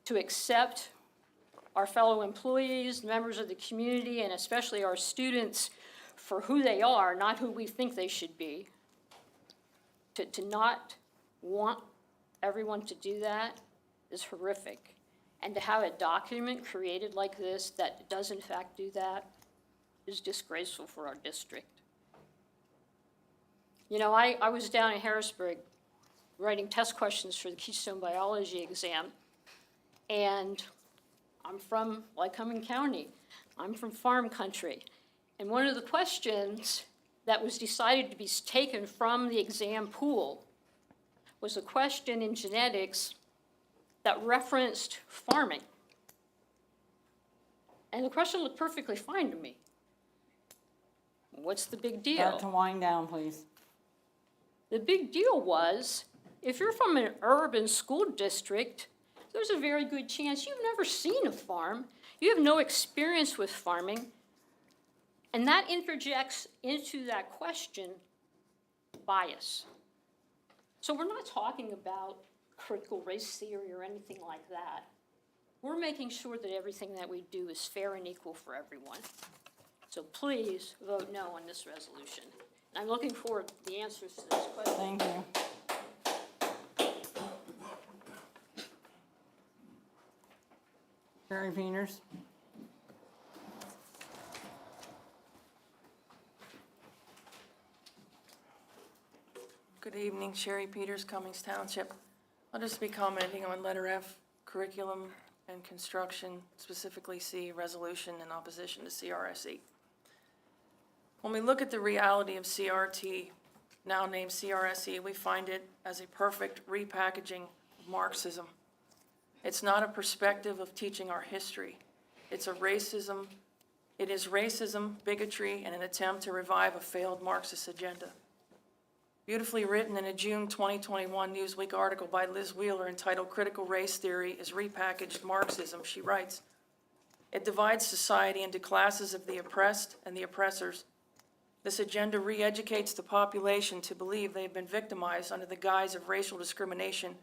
to accept our fellow employees, members of the community, and especially our students for who they are, not who we think they should be. To not want everyone to do that is horrific. And to have a document created like this that does in fact do that is disgraceful for our district. You know, I was down in Harrisburg writing test questions for the Keystone Biology exam, and I'm from Lycoming County. I'm from farm country. And one of the questions that was decided to be taken from the exam pool was a question in genetics that referenced farming. And the question looked perfectly fine to me. What's the big deal? Start to wind down, please. The big deal was, if you're from an urban school district, there's a very good chance you've never seen a farm. You have no experience with farming. And that interjects into that question bias. So we're not talking about critical race theory or anything like that. We're making sure that everything that we do is fair and equal for everyone. So please vote no on this resolution. And I'm looking forward to the answers to this question. Thank you. Sherry Peters. Good evening, Sherry Peters, Cummings Township. I'll just be commenting on letter F, curriculum and construction, specifically C, resolution in opposition to CRSE. When we look at the reality of CRT, now named CRSE, we find it as a perfect repackaging of Marxism. It's not a perspective of teaching our history. It is racism, bigotry, and an attempt to revive a failed Marxist agenda. Beautifully written in a June 2021 Newsweek article by Liz Wheeler entitled "Critical Race Theory is Repackaged Marxism," she writes, "It divides society into classes of the oppressed and the oppressors. This agenda re-educates the population to believe they have been victimized under the guise of racial discrimination,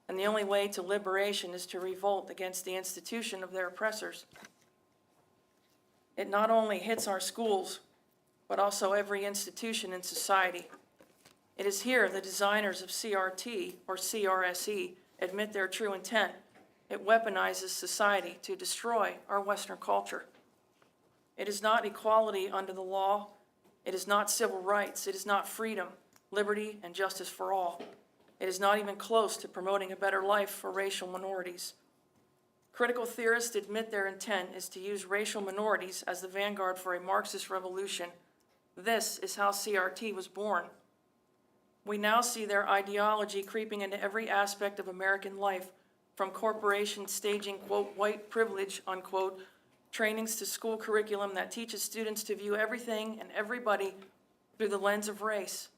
and the only way to liberation is to revolt against the institution of their oppressors. It not only hits our schools, but also every institution in society. It is here the designers of CRT, or CRSE, admit their true intent. It weaponizes society to destroy our Western culture. It is not equality under the law. It is not civil rights. It is not freedom, liberty, and justice for all. It is not even close to promoting a better life for racial minorities. Critical theorists admit their intent is to use racial minorities as the vanguard for a Marxist revolution. This is how CRT was born. We now see their ideology creeping into every aspect of American life, from corporations staging, quote, white privilege, unquote, trainings to school curriculum that teaches students to view everything and everybody through the lens of race.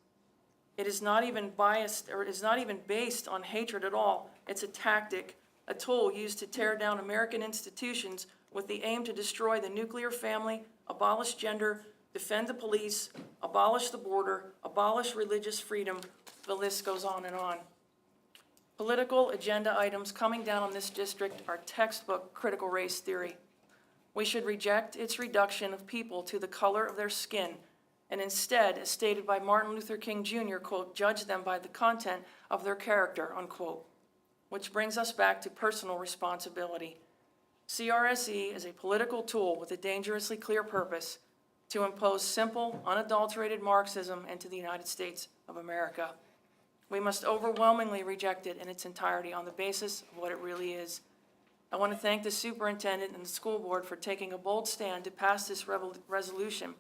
It is not even biased, or it is not even based on hatred at all. It's a tactic, a tool used to tear down American institutions with the aim to destroy the nuclear family, abolish gender, defend the police, abolish the border, abolish religious freedom. The list goes on and on. Political agenda items coming down on this district are textbook critical race theory. We should reject its reduction of people to the color of their skin, and instead, as stated by Martin Luther King Jr., quote, judge them by the content of their character, unquote. Which brings us back to personal responsibility. CRSE is a political tool with a dangerously clear purpose: to impose simple, unadulterated Marxism into the United States of America. We must overwhelmingly reject it in its entirety on the basis of what it really is. I want to thank the superintendent and the school board for taking a bold stand to pass this resolution.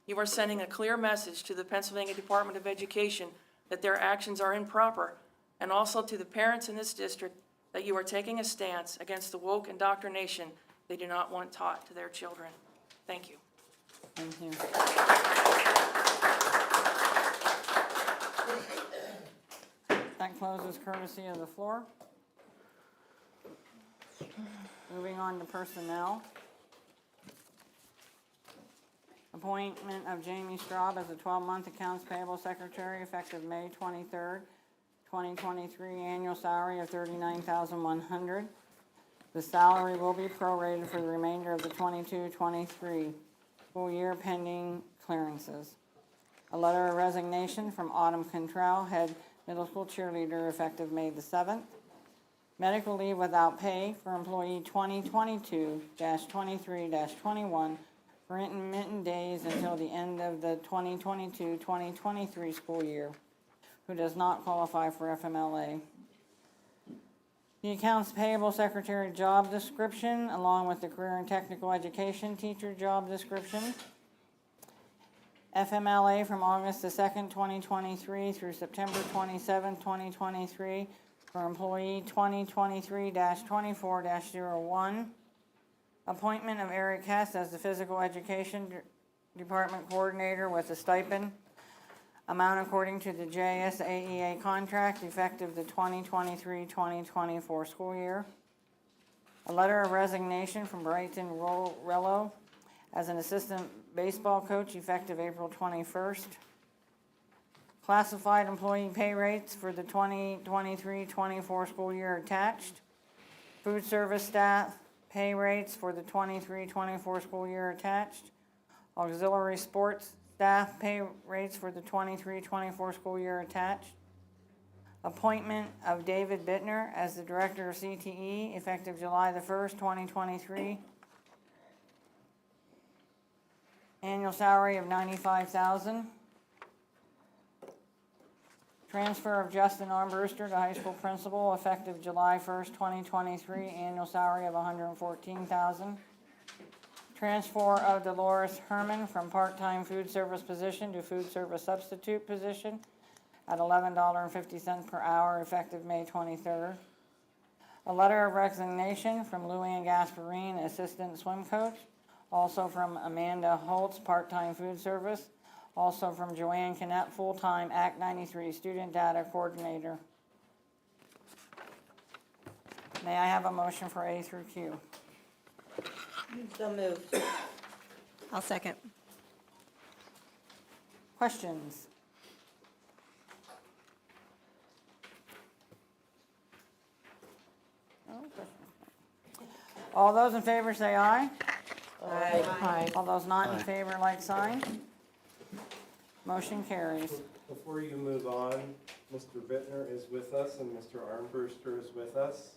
You are sending a clear message to the Pennsylvania Department of Education that their actions are improper, and also to the parents in this district that you are taking a stance against the woke indoctrination they do not want taught to their children. Thank you. Thank you. That closes courtesy of the floor. Moving on to personnel. Appointment of Jamie Straub as a 12-month accounts payable secretary effective May 23rd, 2023, annual salary of $39,100. The salary will be prorated for the remainder of the 22-23 school year pending clearances. A letter of resignation from Autumn Cantrell, head middle school cheerleader, effective May the 7th. medical leave without pay for employee 2022-23-21 for intermittent days until the end of the 2022-2023 school year, who does not qualify for FMLA. The accounts payable secretary job description, along with the career and technical education teacher job description. FMLA from August the 2nd, 2023 through September 27, 2023 for employee 2023-24-01. Appointment of Eric Hess as the physical education department coordinator with a stipend amount according to the JSASD contract effective the 2023-2024 school year. A letter of resignation from Brighton Rello as an assistant baseball coach effective April 21st. Classified employee pay rates for the 2023-24 school year attached. Food service staff pay rates for the 23-24 school year attached. Auxiliary sports staff pay rates for the 23-24 school year attached. Appointment of David Bittner as the Director of CTE effective July the 1st, 2023. Annual salary of $95,000. Transfer of Justin Armbruster to high school principal effective July 1st, 2023. Annual salary of $114,000. Transfer of Dolores Herman from part-time food service position to food service substitute position at $11.50 per hour effective May 23rd. A letter of resignation from Luann Gasparin, assistant swim coach. Also from Amanda Holtz, part-time food service. Also from Joanne Cannett, full-time Act 93 student data coordinator. May I have a motion for A through Q? So moved. I'll second. Questions? No questions. All those in favor say aye. Aye. All those not in favor, like sign. Motion carries. Before you move on, Mr. Bittner is with us and Mr. Armbruster is with us.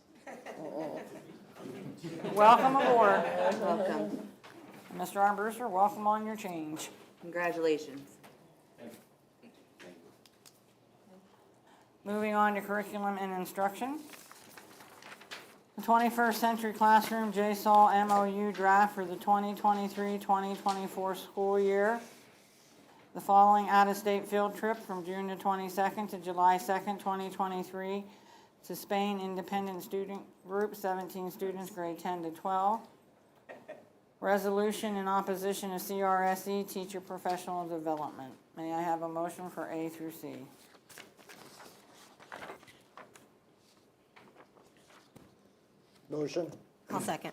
Welcome aboard. Welcome. Mr. Armbruster, welcome on your change. Congratulations. Moving on to curriculum and instruction. The 21st Century Classroom JSAL MOU draft for the 2023-2024 school year. The following out-of-state field trip from June the 22nd to July 2nd, 2023 to Spain Independent Student Group, 17 students, grade 10 to 12. Resolution in opposition to CRSE Teacher Professional Development. May I have a motion for A through C? Motion? I'll second.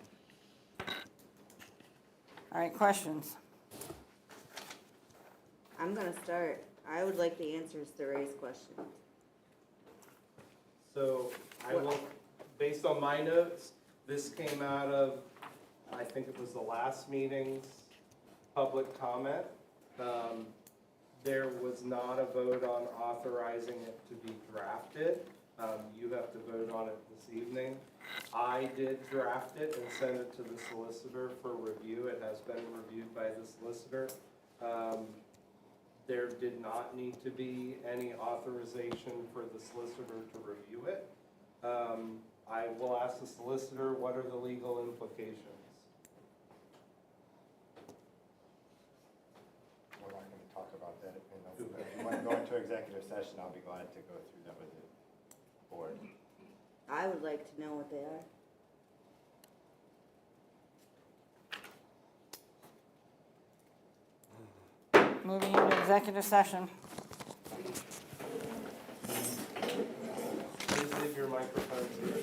All right, questions? I'm gonna start. I would like the answers to Ray's question. So I will, based on my notes, this came out of, I think it was the last meeting's public comment. There was not a vote on authorizing it to be drafted. You have to vote on it this evening. I did draft it and send it to the solicitor for review. It has been reviewed by the solicitor. There did not need to be any authorization for the solicitor to review it. I will ask the solicitor, what are the legal implications? We're not going to talk about that. If you want to go into executive session, I'll be glad to go through that with the board. I would like to know what they are. Moving into executive session. Please leave your microphones here.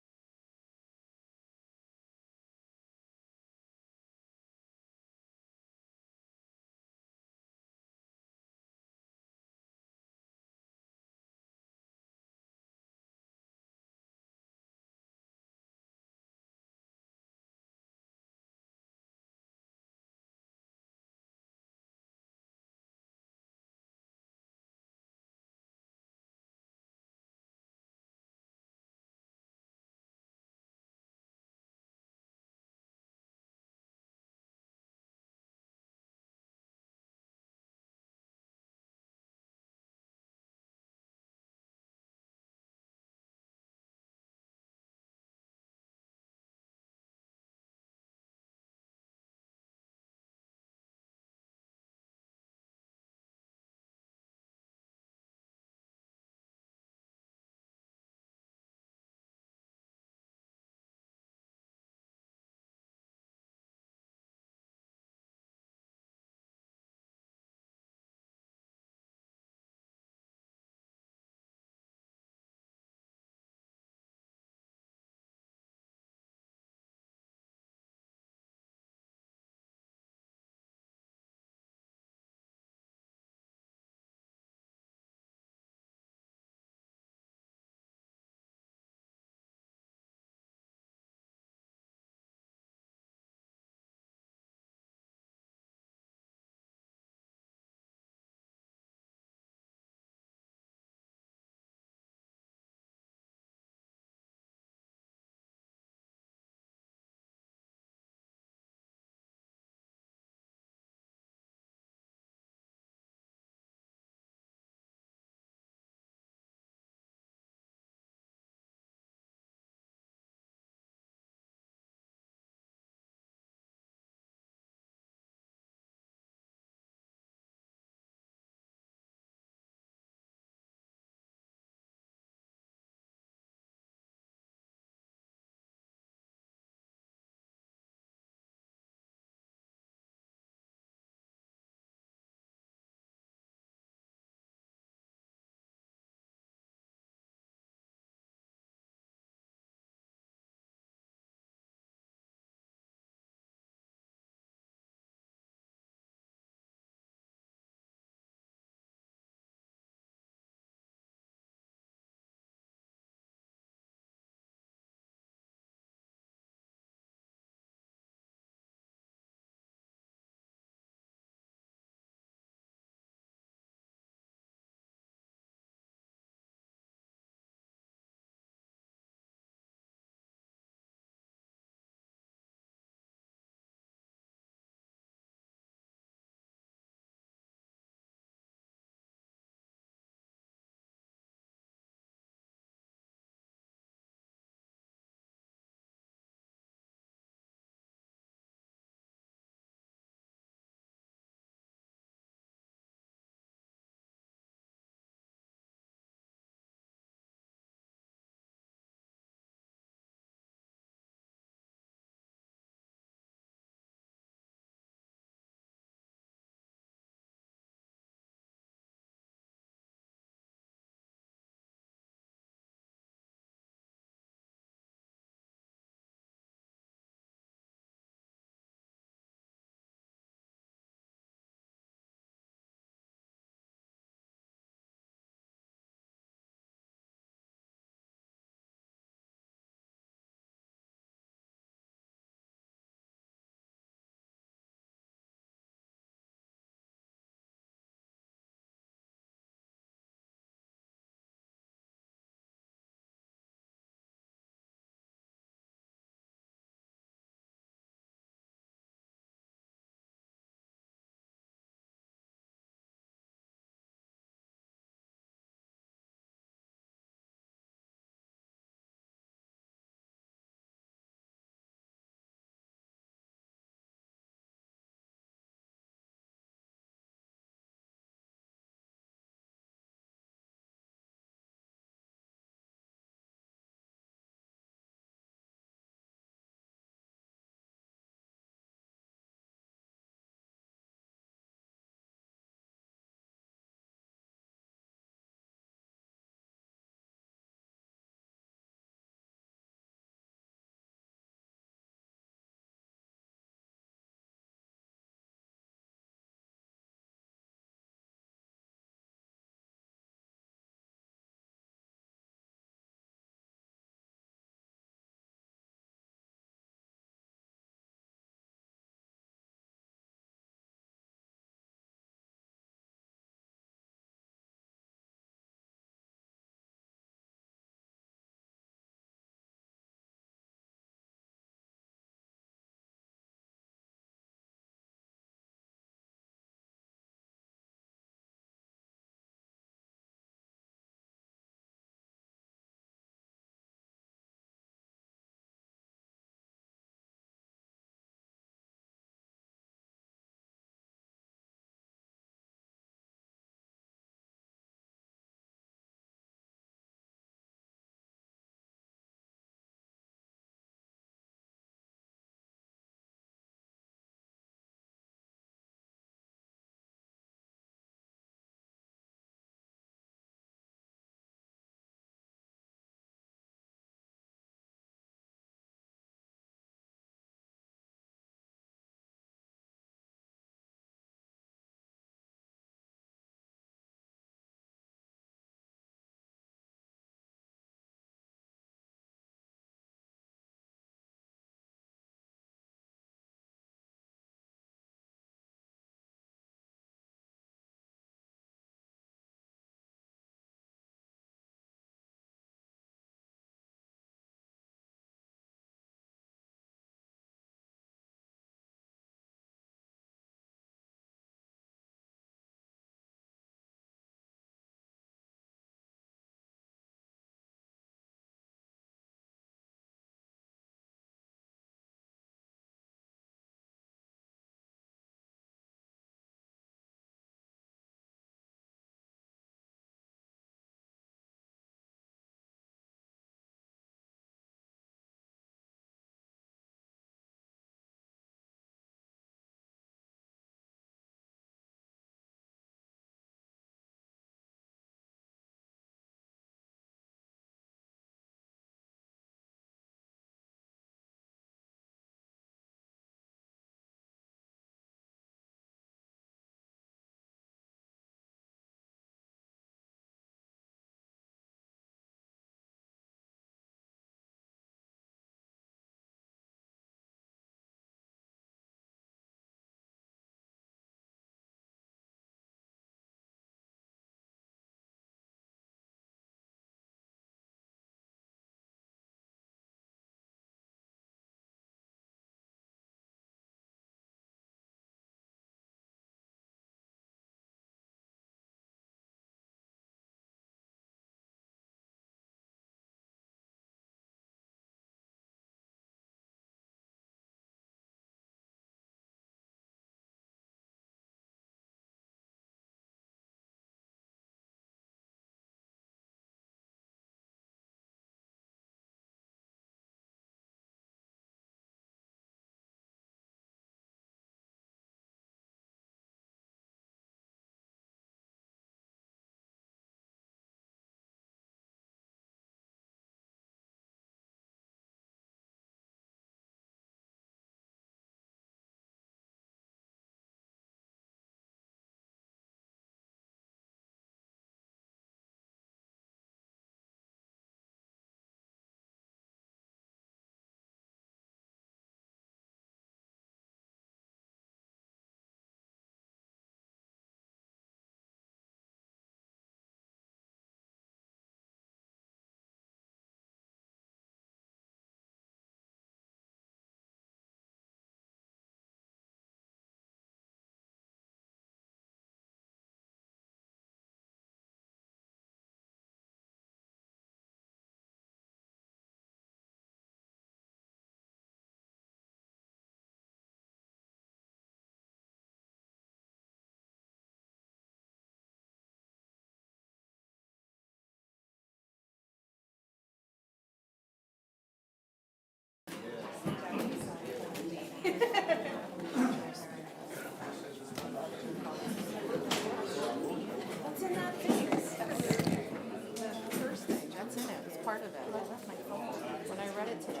today.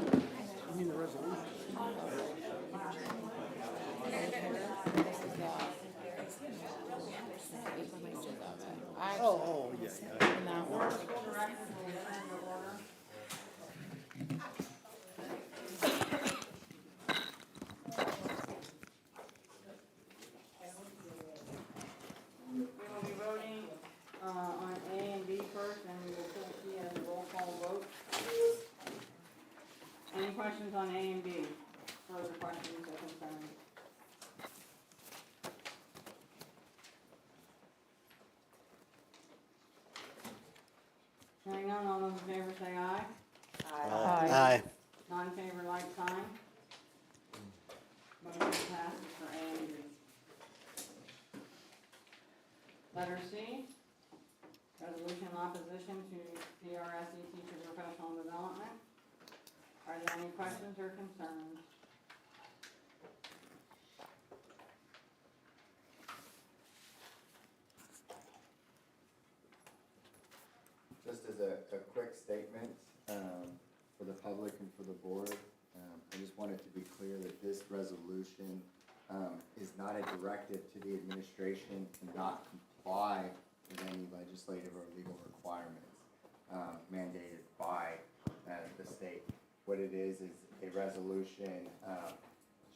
You mean the resolution? Oh, yeah, yeah. We will be voting on A and B first, and we will take C as a roll call vote. Any questions on A and B? Further questions or concerns? Hearing none, all those in favor say aye. Aye. Non in favor, like sign. Motion passes for A and B. Letter C, resolution in opposition to JSASD teacher professional development. Are there any questions or concerns? Just as a quick statement for the public and for the board, I just wanted to be clear that this resolution is not a directive to the administration to not comply with any legislative or legal requirements mandated by the state. What it is a resolution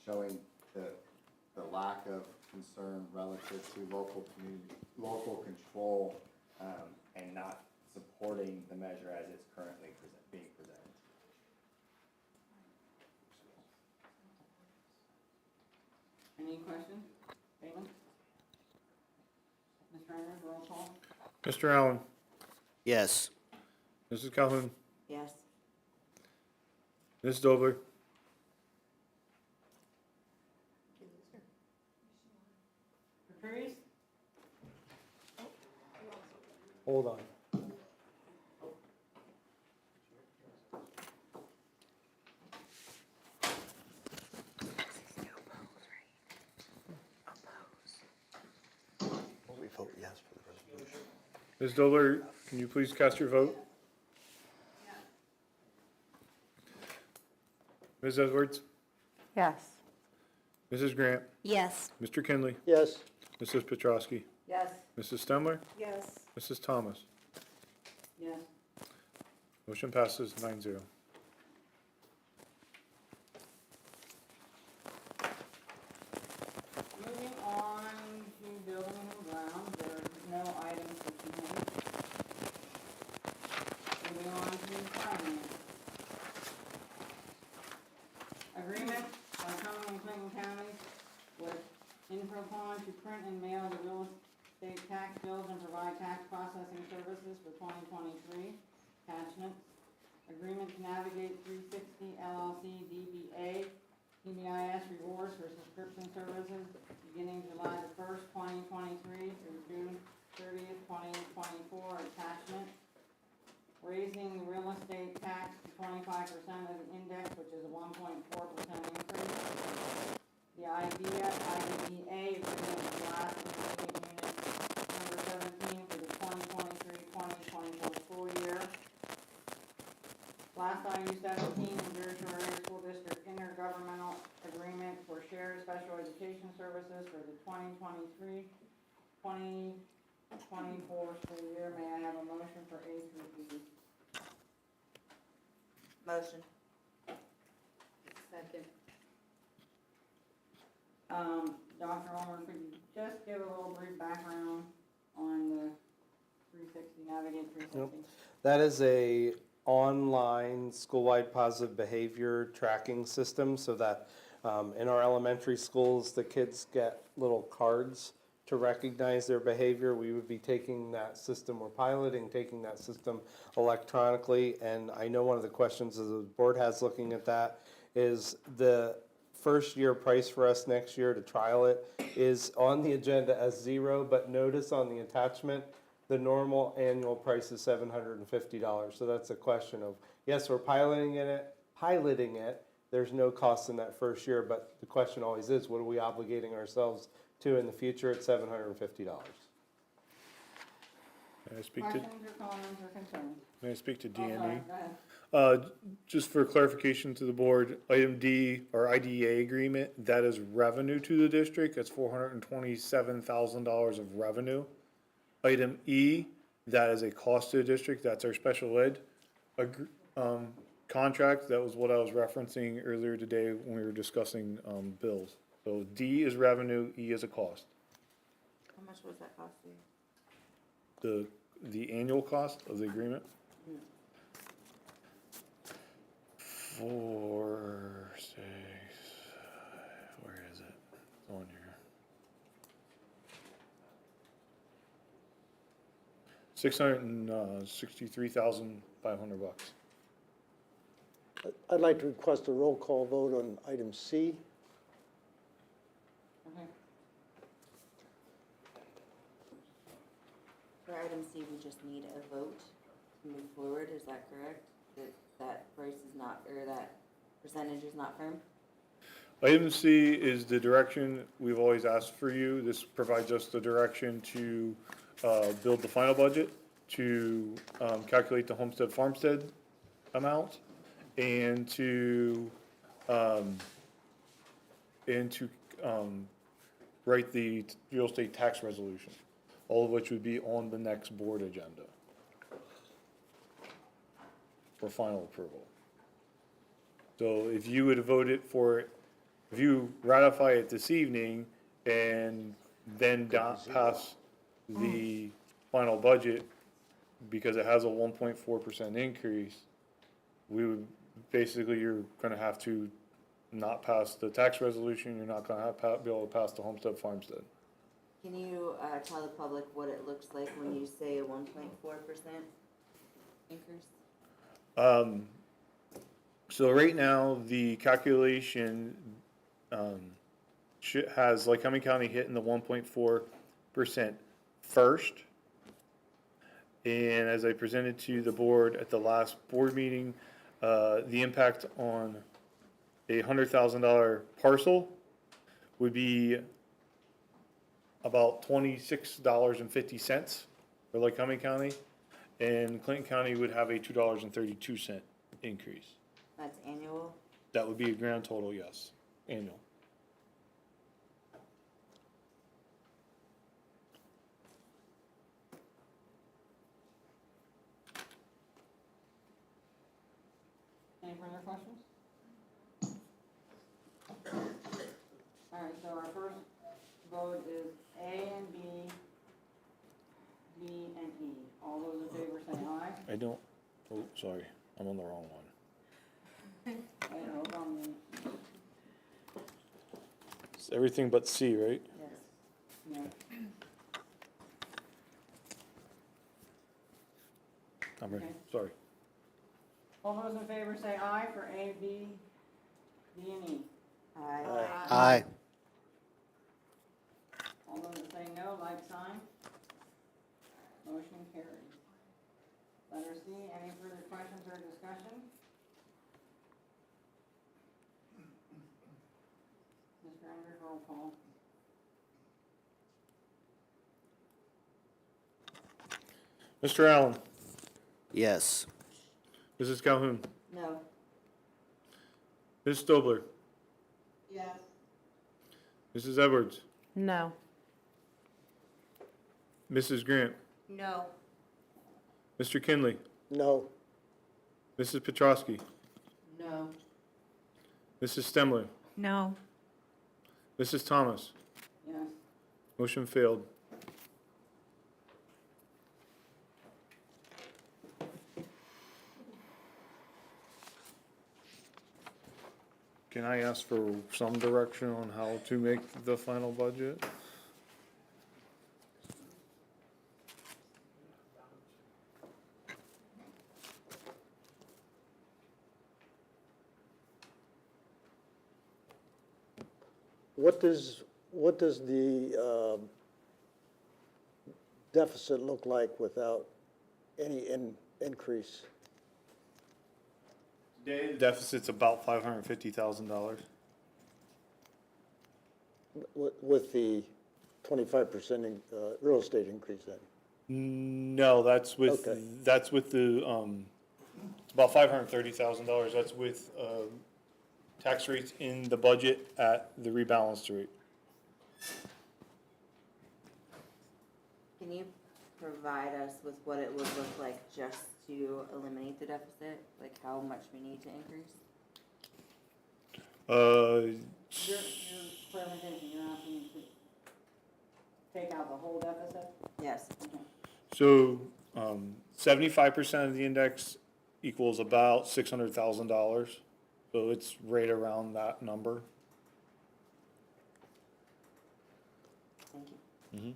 showing the lack of concern relative to local control and not supporting the measure as it's currently being presented. Any questions? Damon? Ms. Reynolds, roll call. Mr. Allen, Yes. Mrs. Calhoun, Yes. Ms. Dobler, Patrice? Hold on. We vote yes for the resolution. Ms. Dobler, can you please cast your vote? Ms. Edwards, Yes. Mrs. Grant, Yes. Mr. Kinley, Yes. Mrs. Petrowski, Yes. Mrs. Stemler, Yes. Mrs. Thomas. Yes. Motion passes 9-0. Moving on to building and grounds, there are no items for tonight. Moving on to finance. Agreement by Cumming and Clinton counties with Infocon to print and mail the real estate tax bills and provide tax processing services for 2023. Attachments. Agreement to navigate 360 LLC DBA PBIS rewards for subscription services beginning July the 1st, 2023 through June 30th, 2024. Attachment. Raising the real estate tax to 25% of the index, which is a 1.4% increase. The IDEA agreement with last unit number 17 for the 2023-2024 school year. Last IU 17, New Jersey Area School District intergovernmental agreement for shared special education services for the 2023-2024 school year. May I have a motion for A through E? Motion. Second. Dr. Ulmer, could you just give a little brief background on the 360, Navigate 360? That is a online school-wide positive behavior tracking system so that in our elementary schools, the kids get little cards to recognize their behavior. We would be taking that system, we're piloting, taking that system electronically. And I know one of the questions that the board has looking at that is the first year price for us next year to trial it is on the agenda as $0, but notice on the attachment, the normal annual price is $750. So that's a question of, yes, we're piloting it. There's no cost in that first year, but the question always is, what are we obligating ourselves to in the future at $750? May I speak to, Questions or comments or concerns? may I speak to Oh, sorry, D&E? go ahead. Just for clarification to the board, item D, our IDA agreement, that is revenue to the district, that's $427,000 of revenue. Item E, that is a cost to the district, that's our special ed contract, that was what I was referencing earlier today when we were discussing, bills. So D is revenue, E is a cost. How much was that cost you? The annual cost of the agreement? 4, 6, where is it? It's on here. $663,500. I'd like to request a roll call vote on item C. For item C, we just need a vote to move forward, is that correct? That price is not, or that percentage is not firm? Item C is the direction we've always asked for you. This provides us the direction to build the final budget, to calculate the homestead farmstead amount, and to write the real estate tax resolution, all of which would be on the next board agenda for final approval. So if you would have voted for it, if you ratify it this evening and then not pass the final budget because it has a 1.4% increase, we would, basically, you're gonna have to not pass the tax resolution, you're not gonna be able to pass the homestead farmstead. Can you tell the public what it looks like when you say a 1.4% increase? So right now, the calculation has Lycoming County hitting the 1.4% first. And as I presented to the board at the last board meeting, the impact on a $100,000 parcel would be about $26.50 for Lycoming County, and Clinton County would have a $2.32 increase. That's annual? That would be a grand total, yes, annual. Any further questions? All right, so our first vote is A and B, D and E. All those in favor say aye. I don't, oh, sorry, I'm on the wrong one. It's everything but C, right? Yes. Yeah. I'm ready, Okay. sorry. All those in favor say aye for A, B, D, and E. Aye. Aye. All those that say no, like sign. Motion carries. Letter C, any further questions or discussion? Mr. Andrews, roll call. Mr. Allen, Yes. Mrs. Calhoun, No. Ms. Stobler, Yes. Mrs. Edwards, No. Mrs. Grant, No. Mr. Kinley, No. Mrs. Petrosky, No. Mrs. Stemler, No. Mrs. Thomas. Yes. Motion failed. Can I ask for some direction on how to make the final budget? What does the deficit look like without any increase? Today, the deficit's about $550,000. With the 25% real estate increase then? No, that's with, Okay. that's with the, It's about $530,000. That's with tax rates in the budget at the rebalanced rate. Can you provide us with what it would look like just to eliminate the deficit? Like how much we need to increase? Your clarification, you're asking to take out the whole deficit? Yes. So 75% of the index equals about $600,000. So it's right around that number. Thank you. Mm-hmm.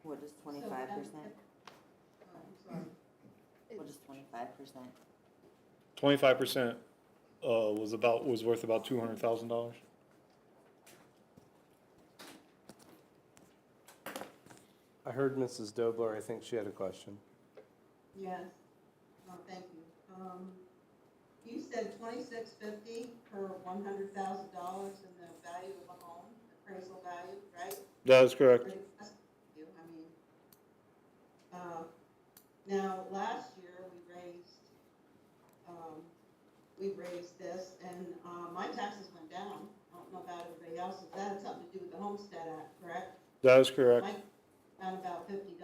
What is 25%? What is 25%? 25% was worth about $200,000. I heard Mrs. Dobler, I think she had a question. Yes, thank you. You said $26.50 per $100,000 in the value of a home, appraisal value, right? That is correct. Now, last year, we raised this, and my taxes went down. I don't know about everybody else's. That had something to do with the Homestead Act, correct? That is correct. Mine went about $50.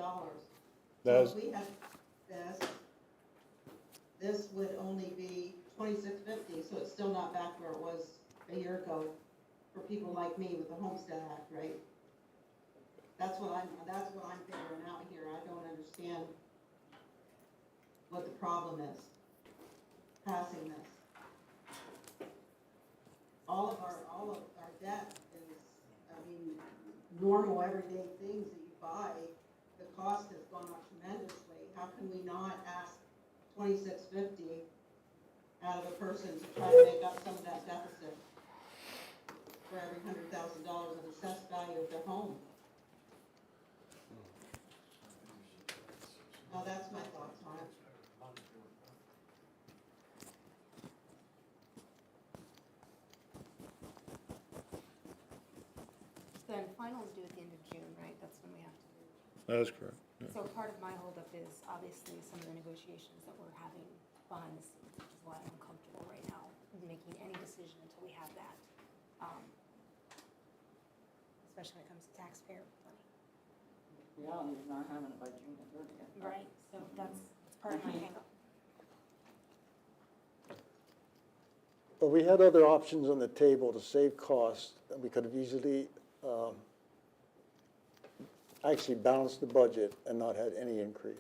That So is, if we had this would only be $26.50, so it's still not back where it was a year ago for people like me with the Homestead Act, right? That's what I'm figuring out here. I don't understand what the problem is passing this. All of our debt is, normal everyday things that you buy, the cost has gone up tremendously. How can we not ask $26.50 out of a person to try to make up some of that deficit for every $100,000 of assessed value of their home? Now, that's my thoughts on it. Then finals due at the end of June, right? That's when we have to do. that is correct. Yeah. So part of my holdup is obviously some of the negotiations that we're having behind the scenes, which is why I'm uncomfortable right now making any decision until we have that. Especially when it comes to taxpayer money. Reality is not having it by June the 30th. Right, so that's part of my hangup. But we had other options on the table to save costs, and we could have easily actually balanced the budget and not had any increase.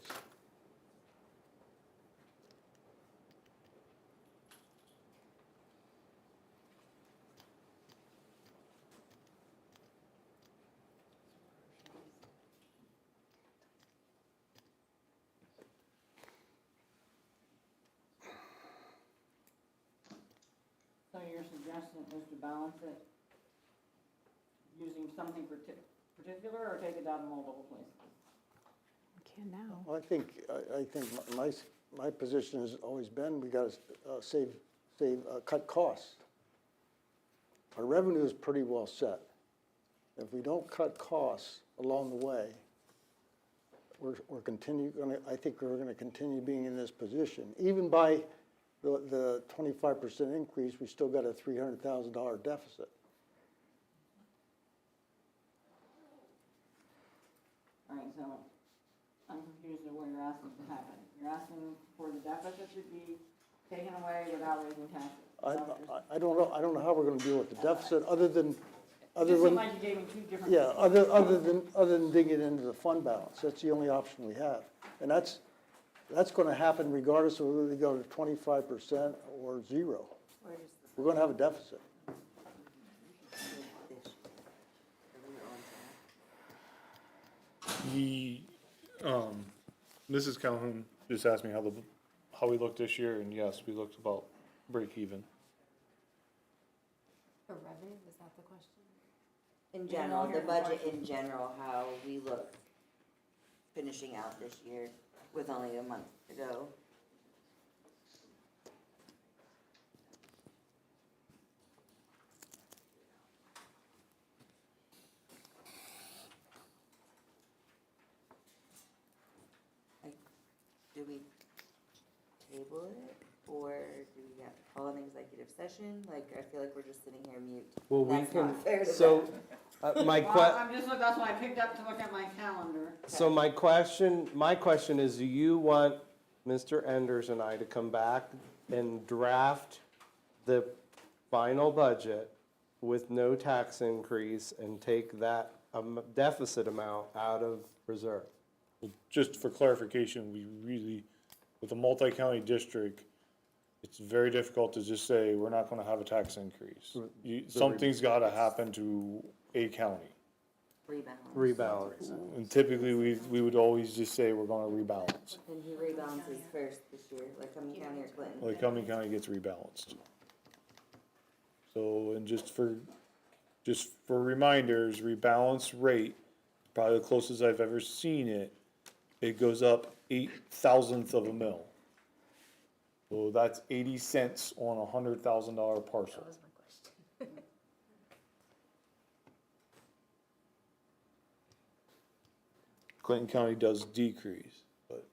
So your suggestion is to balance it using something particular or take it down to multiple places? Can now. Well, I think my position has always been, we gotta cut costs. Our revenue is pretty well set. If we don't cut costs along the way, I think we're gonna continue being in this position. Even by the 25% increase, we still got a $300,000 deficit. All right, so I'm confused at what you're asking to happen. You're asking for the deficit to be taken away without raising taxes. I don't know how we're gonna deal with the deficit, other than, It just seemed like you gave me two different. yeah, other than digging into the fund balance. That's the only option we have. And that's gonna happen regardless of whether we go to 25% or zero. We're gonna have a deficit. Mrs. Calhoun just asked me how we looked this year, and yes, we looked about break even. For revenue, was that the question? In general, the budget in general, how we look finishing out this year with only a month to go. we table it, or do we have to call an executive session? Like, I feel like we're just sitting here mute. Well, we That's can, not fair to so, them. my Well, that's why I picked up to look at my calendar. so my question is, do you want Mr. Enders and I to come back and draft the final budget with no tax increase and take that deficit amount out of reserve? Just for clarification, we really, with a multi-county district, it's very difficult to just say, we're not gonna have a tax increase. Something's gotta happen to a county. Rebalance. Rebalance. And typically, we would always just say, we're gonna rebalance. And who rebalances first this year, like Cumberland County or Clinton? Like Cumberland County gets rebalanced. So, and just for reminders, rebalance rate, probably the closest I've ever seen it, it goes up 0.08 of a mil. So that's 80 cents on a $100,000 parcel. Clinton County does decrease, but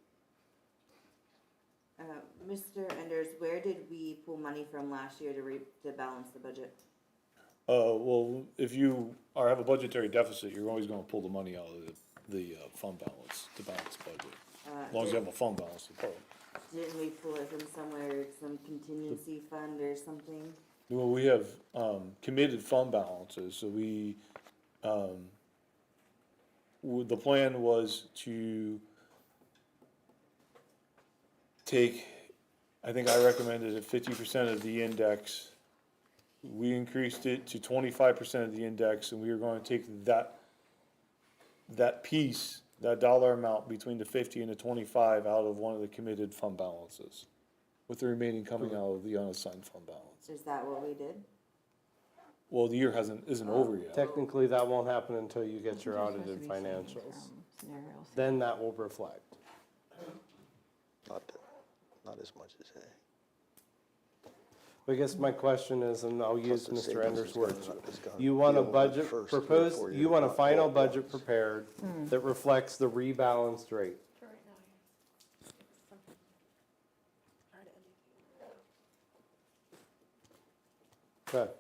Mr. Enders, where did we pull money from last year to balance the budget? well, if you have a budgetary deficit, you're always gonna pull the money out of the fund balance to balance the budget. As long as you have a fund balance to pull. Didn't we pull it from somewhere, some contingency fund or something? Well, we have, committed fund balances, so the plan was to take, I think I recommended at 50% of the index. We increased it to 25% of the index, and we were going to take that piece, that dollar amount between the 50 and the 25 out of one of the committed fund balances, with the remaining coming out of the unassigned fund balance. Is that what we did? Well, the year isn't over yet. Technically, that won't happen until you get your audited financials. Then that will reflect. Not as much as A. I guess my question is, and I'll use Plus the Mr. Enders' savings words, is gonna you want a deal with budget first proposed, 3 or 4 you want a years, final not budget all prepared that reflects the rebalanced rate. Okay.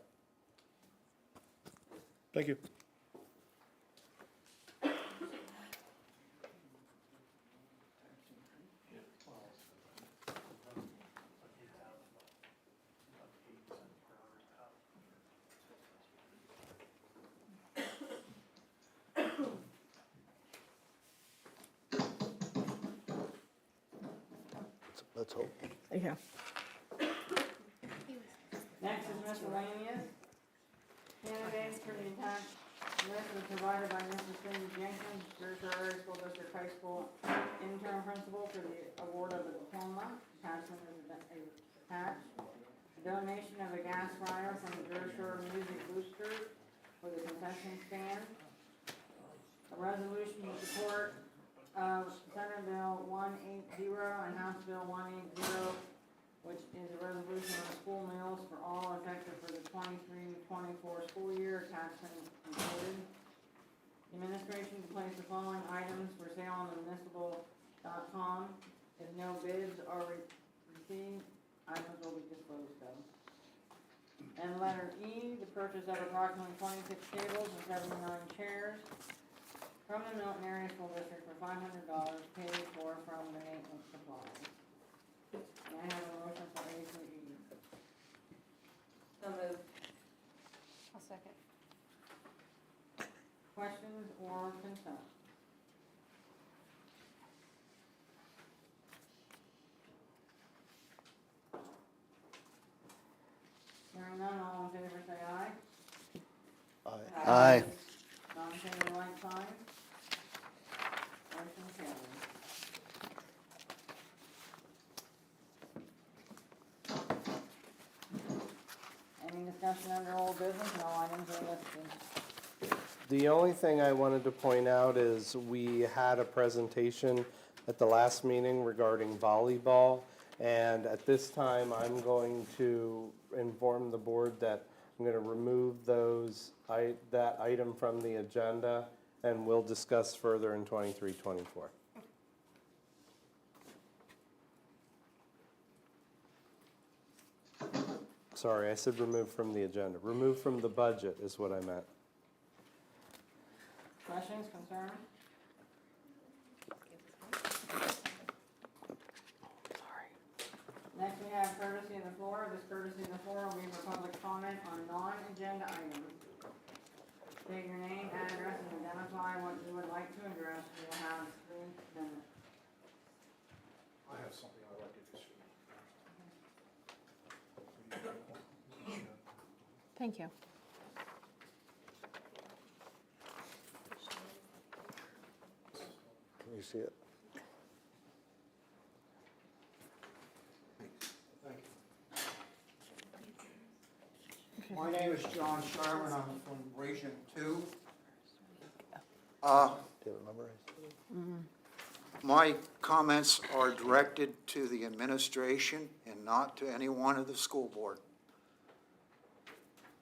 Thank you. Let's hope. Yeah. Next is miscellaneous. Candidates for the attached list was provided by Mrs. Cindy Jenkins, Berkshire Area School District High School intern principal for the award of a diploma. Attachment is attached. Donation of a gas fryer from the Berkshire Music Boosters for the concession stand. A resolution in support of Senate Bill 180 and House Bill 180, which is a resolution on school meals for all effective for the 23-24 school year, attachment included. The administration to place the following items for sale on the municipal.com. If no bids are received, items will be disposed of. And letter E, the purchase of approximately 26 tables and 79 chairs from the Milton Area School District for $500 paid for from the maintenance supplies. May I have a motion for A through E? So moved. I'll second. Questions or concerns? Hearing none, all in favor say aye. Aye. None saying like sign. Motion carries. Any discussion under old business? No items are listed. The only thing I wanted to point out is we had a presentation at the last meeting regarding volleyball. And at this time, I'm going to inform the board that I'm going to remove that item from the agenda, and we'll discuss further in 23-24. Sorry, I said remove from the agenda. Remove from the budget is what I meant. Questions, concerns? Next, we have courtesy of the floor. This courtesy of the floor will be for public comment on non-agenda items. State your name, address, and identify what you would like to address. You will have 3 minutes. I have something I'd like to discuss. Thank you. Can you see it? My name is John Sherman, I'm from Region 2. Do you have it memorized? My comments are directed to the administration and not to any one of the school board.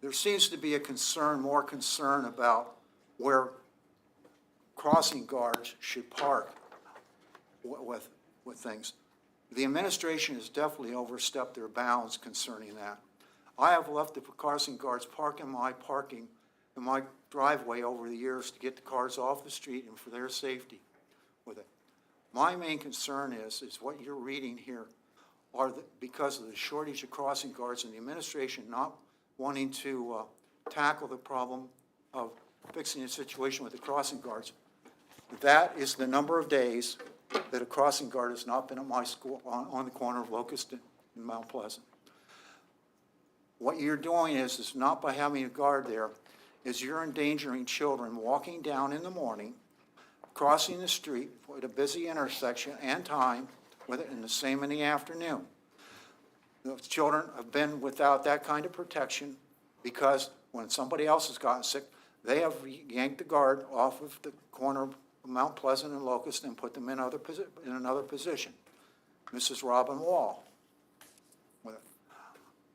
There seems to be a concern, more concern about where crossing guards should park with things. The administration has definitely overstepped their bounds concerning that. I have left the crossing guards park in my driveway over the years to get the cars off the street and for their safety with it. My main concern is what you're reading here because of the shortage of crossing guards and the administration not wanting to tackle the problem of fixing the situation with the crossing guards. That is the number of days that a crossing guard has not been at my school on the corner of Locust and Mount Pleasant. What you're doing is not by having a guard there, is you're endangering children walking down in the morning, crossing the street at a busy intersection and time, with it, and the same in the afternoon. Those children have been without that kind of protection because when somebody else has gotten sick, they have yanked the guard off of the corner of Mount Pleasant and Locust and put them in another position. Mrs. Robin Wall.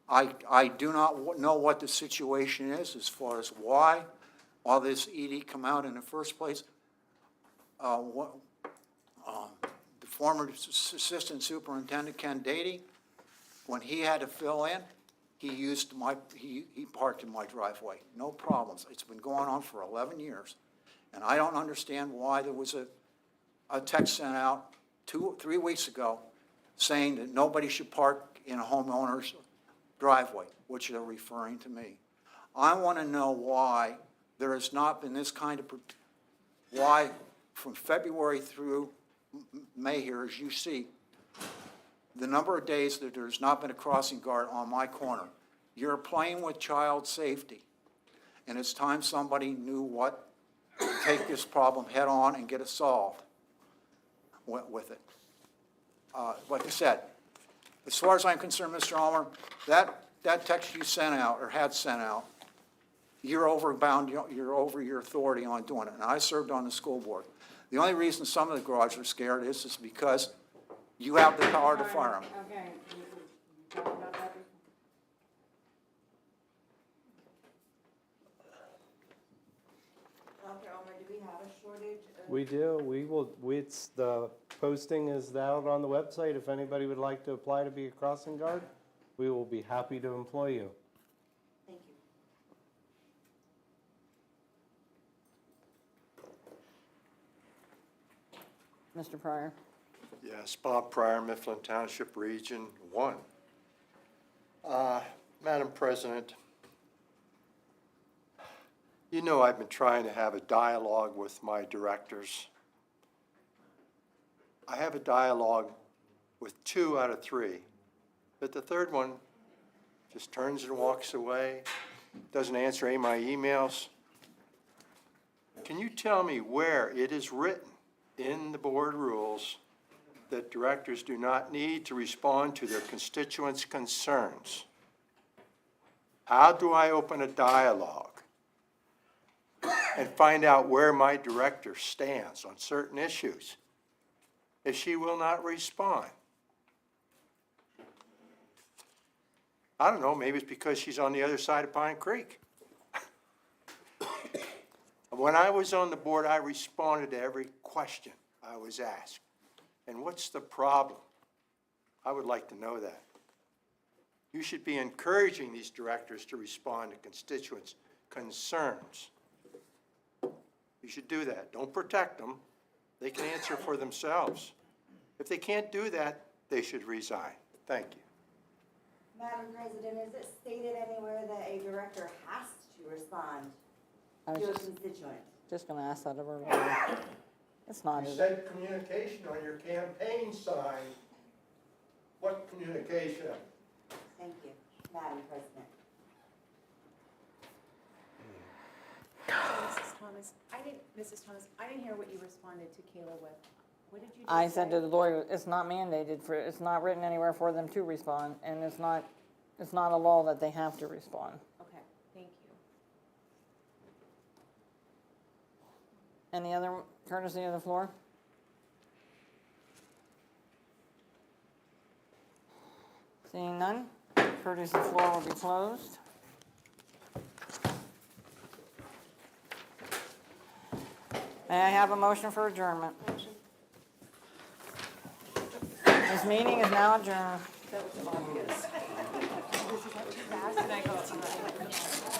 I do not know what the situation is as far as why all this ED come out in the first place. The former Assistant Superintendent Ken Dady, when he had to fill in, he parked in my driveway, no problems. It's been going on for 11 years. And I don't understand why there was a text sent out 3 weeks ago saying that nobody should park in a homeowner's driveway, which they're referring to me. I want to know why there has not been this kind of, why from February through May here, as you see, the number of days that there's not been a crossing guard on my corner. You're playing with child safety, and it's time somebody knew what to take this problem head on and get it solved with it. Like I said, as far as I'm concerned, Mr. Ulmer, that text you sent out, or had sent out, you're over your authority on doing it. And I served on the school board. The only reason some of the garage are scared is because you have the power to fire them. Okay, you talked about that before? Dr. Ulmer, do we have a shortage of? We do. The posting is out on the website. If anybody would like to apply to be a crossing guard, we will be happy to employ you. Thank you. Mr. Pryor. Yes, Bob Pryor, Mifflin Township, Region 1. Madam President, you know I've been trying to have a dialogue with my directors. I have a dialogue with 2 out of 3, but the third one just turns and walks away, doesn't answer any of my emails. Can you tell me where it is written in the board rules that directors do not need to respond to their constituents' concerns? How do I open a dialogue and find out where my director stands on certain issues if she will not respond? I don't know, maybe it's because she's on the other side of Pine Creek. When I was on the board, I responded to every question I was asked. And what's the problem? I would like to know that. You should be encouraging these directors to respond to constituents' concerns. You should do that. Don't protect them. They can answer for themselves. If they can't do that, they should resign. Thank you. Madam President, is it stated anywhere that a director has to respond I was to a just- constituent? Just gonna ask that of her later. It's not, You is it? said communication on your campaign sign. What communication? Thank you, Madam President. Mrs. Thomas, I didn't hear what you responded to Kayla with. What did you just I said say? to the lawyer, it's not mandated for, it's not written anywhere for them to respond, and it's not a law that they have to respond. Okay, thank you. Any other courtesy of the floor? Seeing none, courtesy of the floor will be closed. May I have a motion for adjournment? This meeting is now adjourned. That was obvious. This is not too fast, and I go,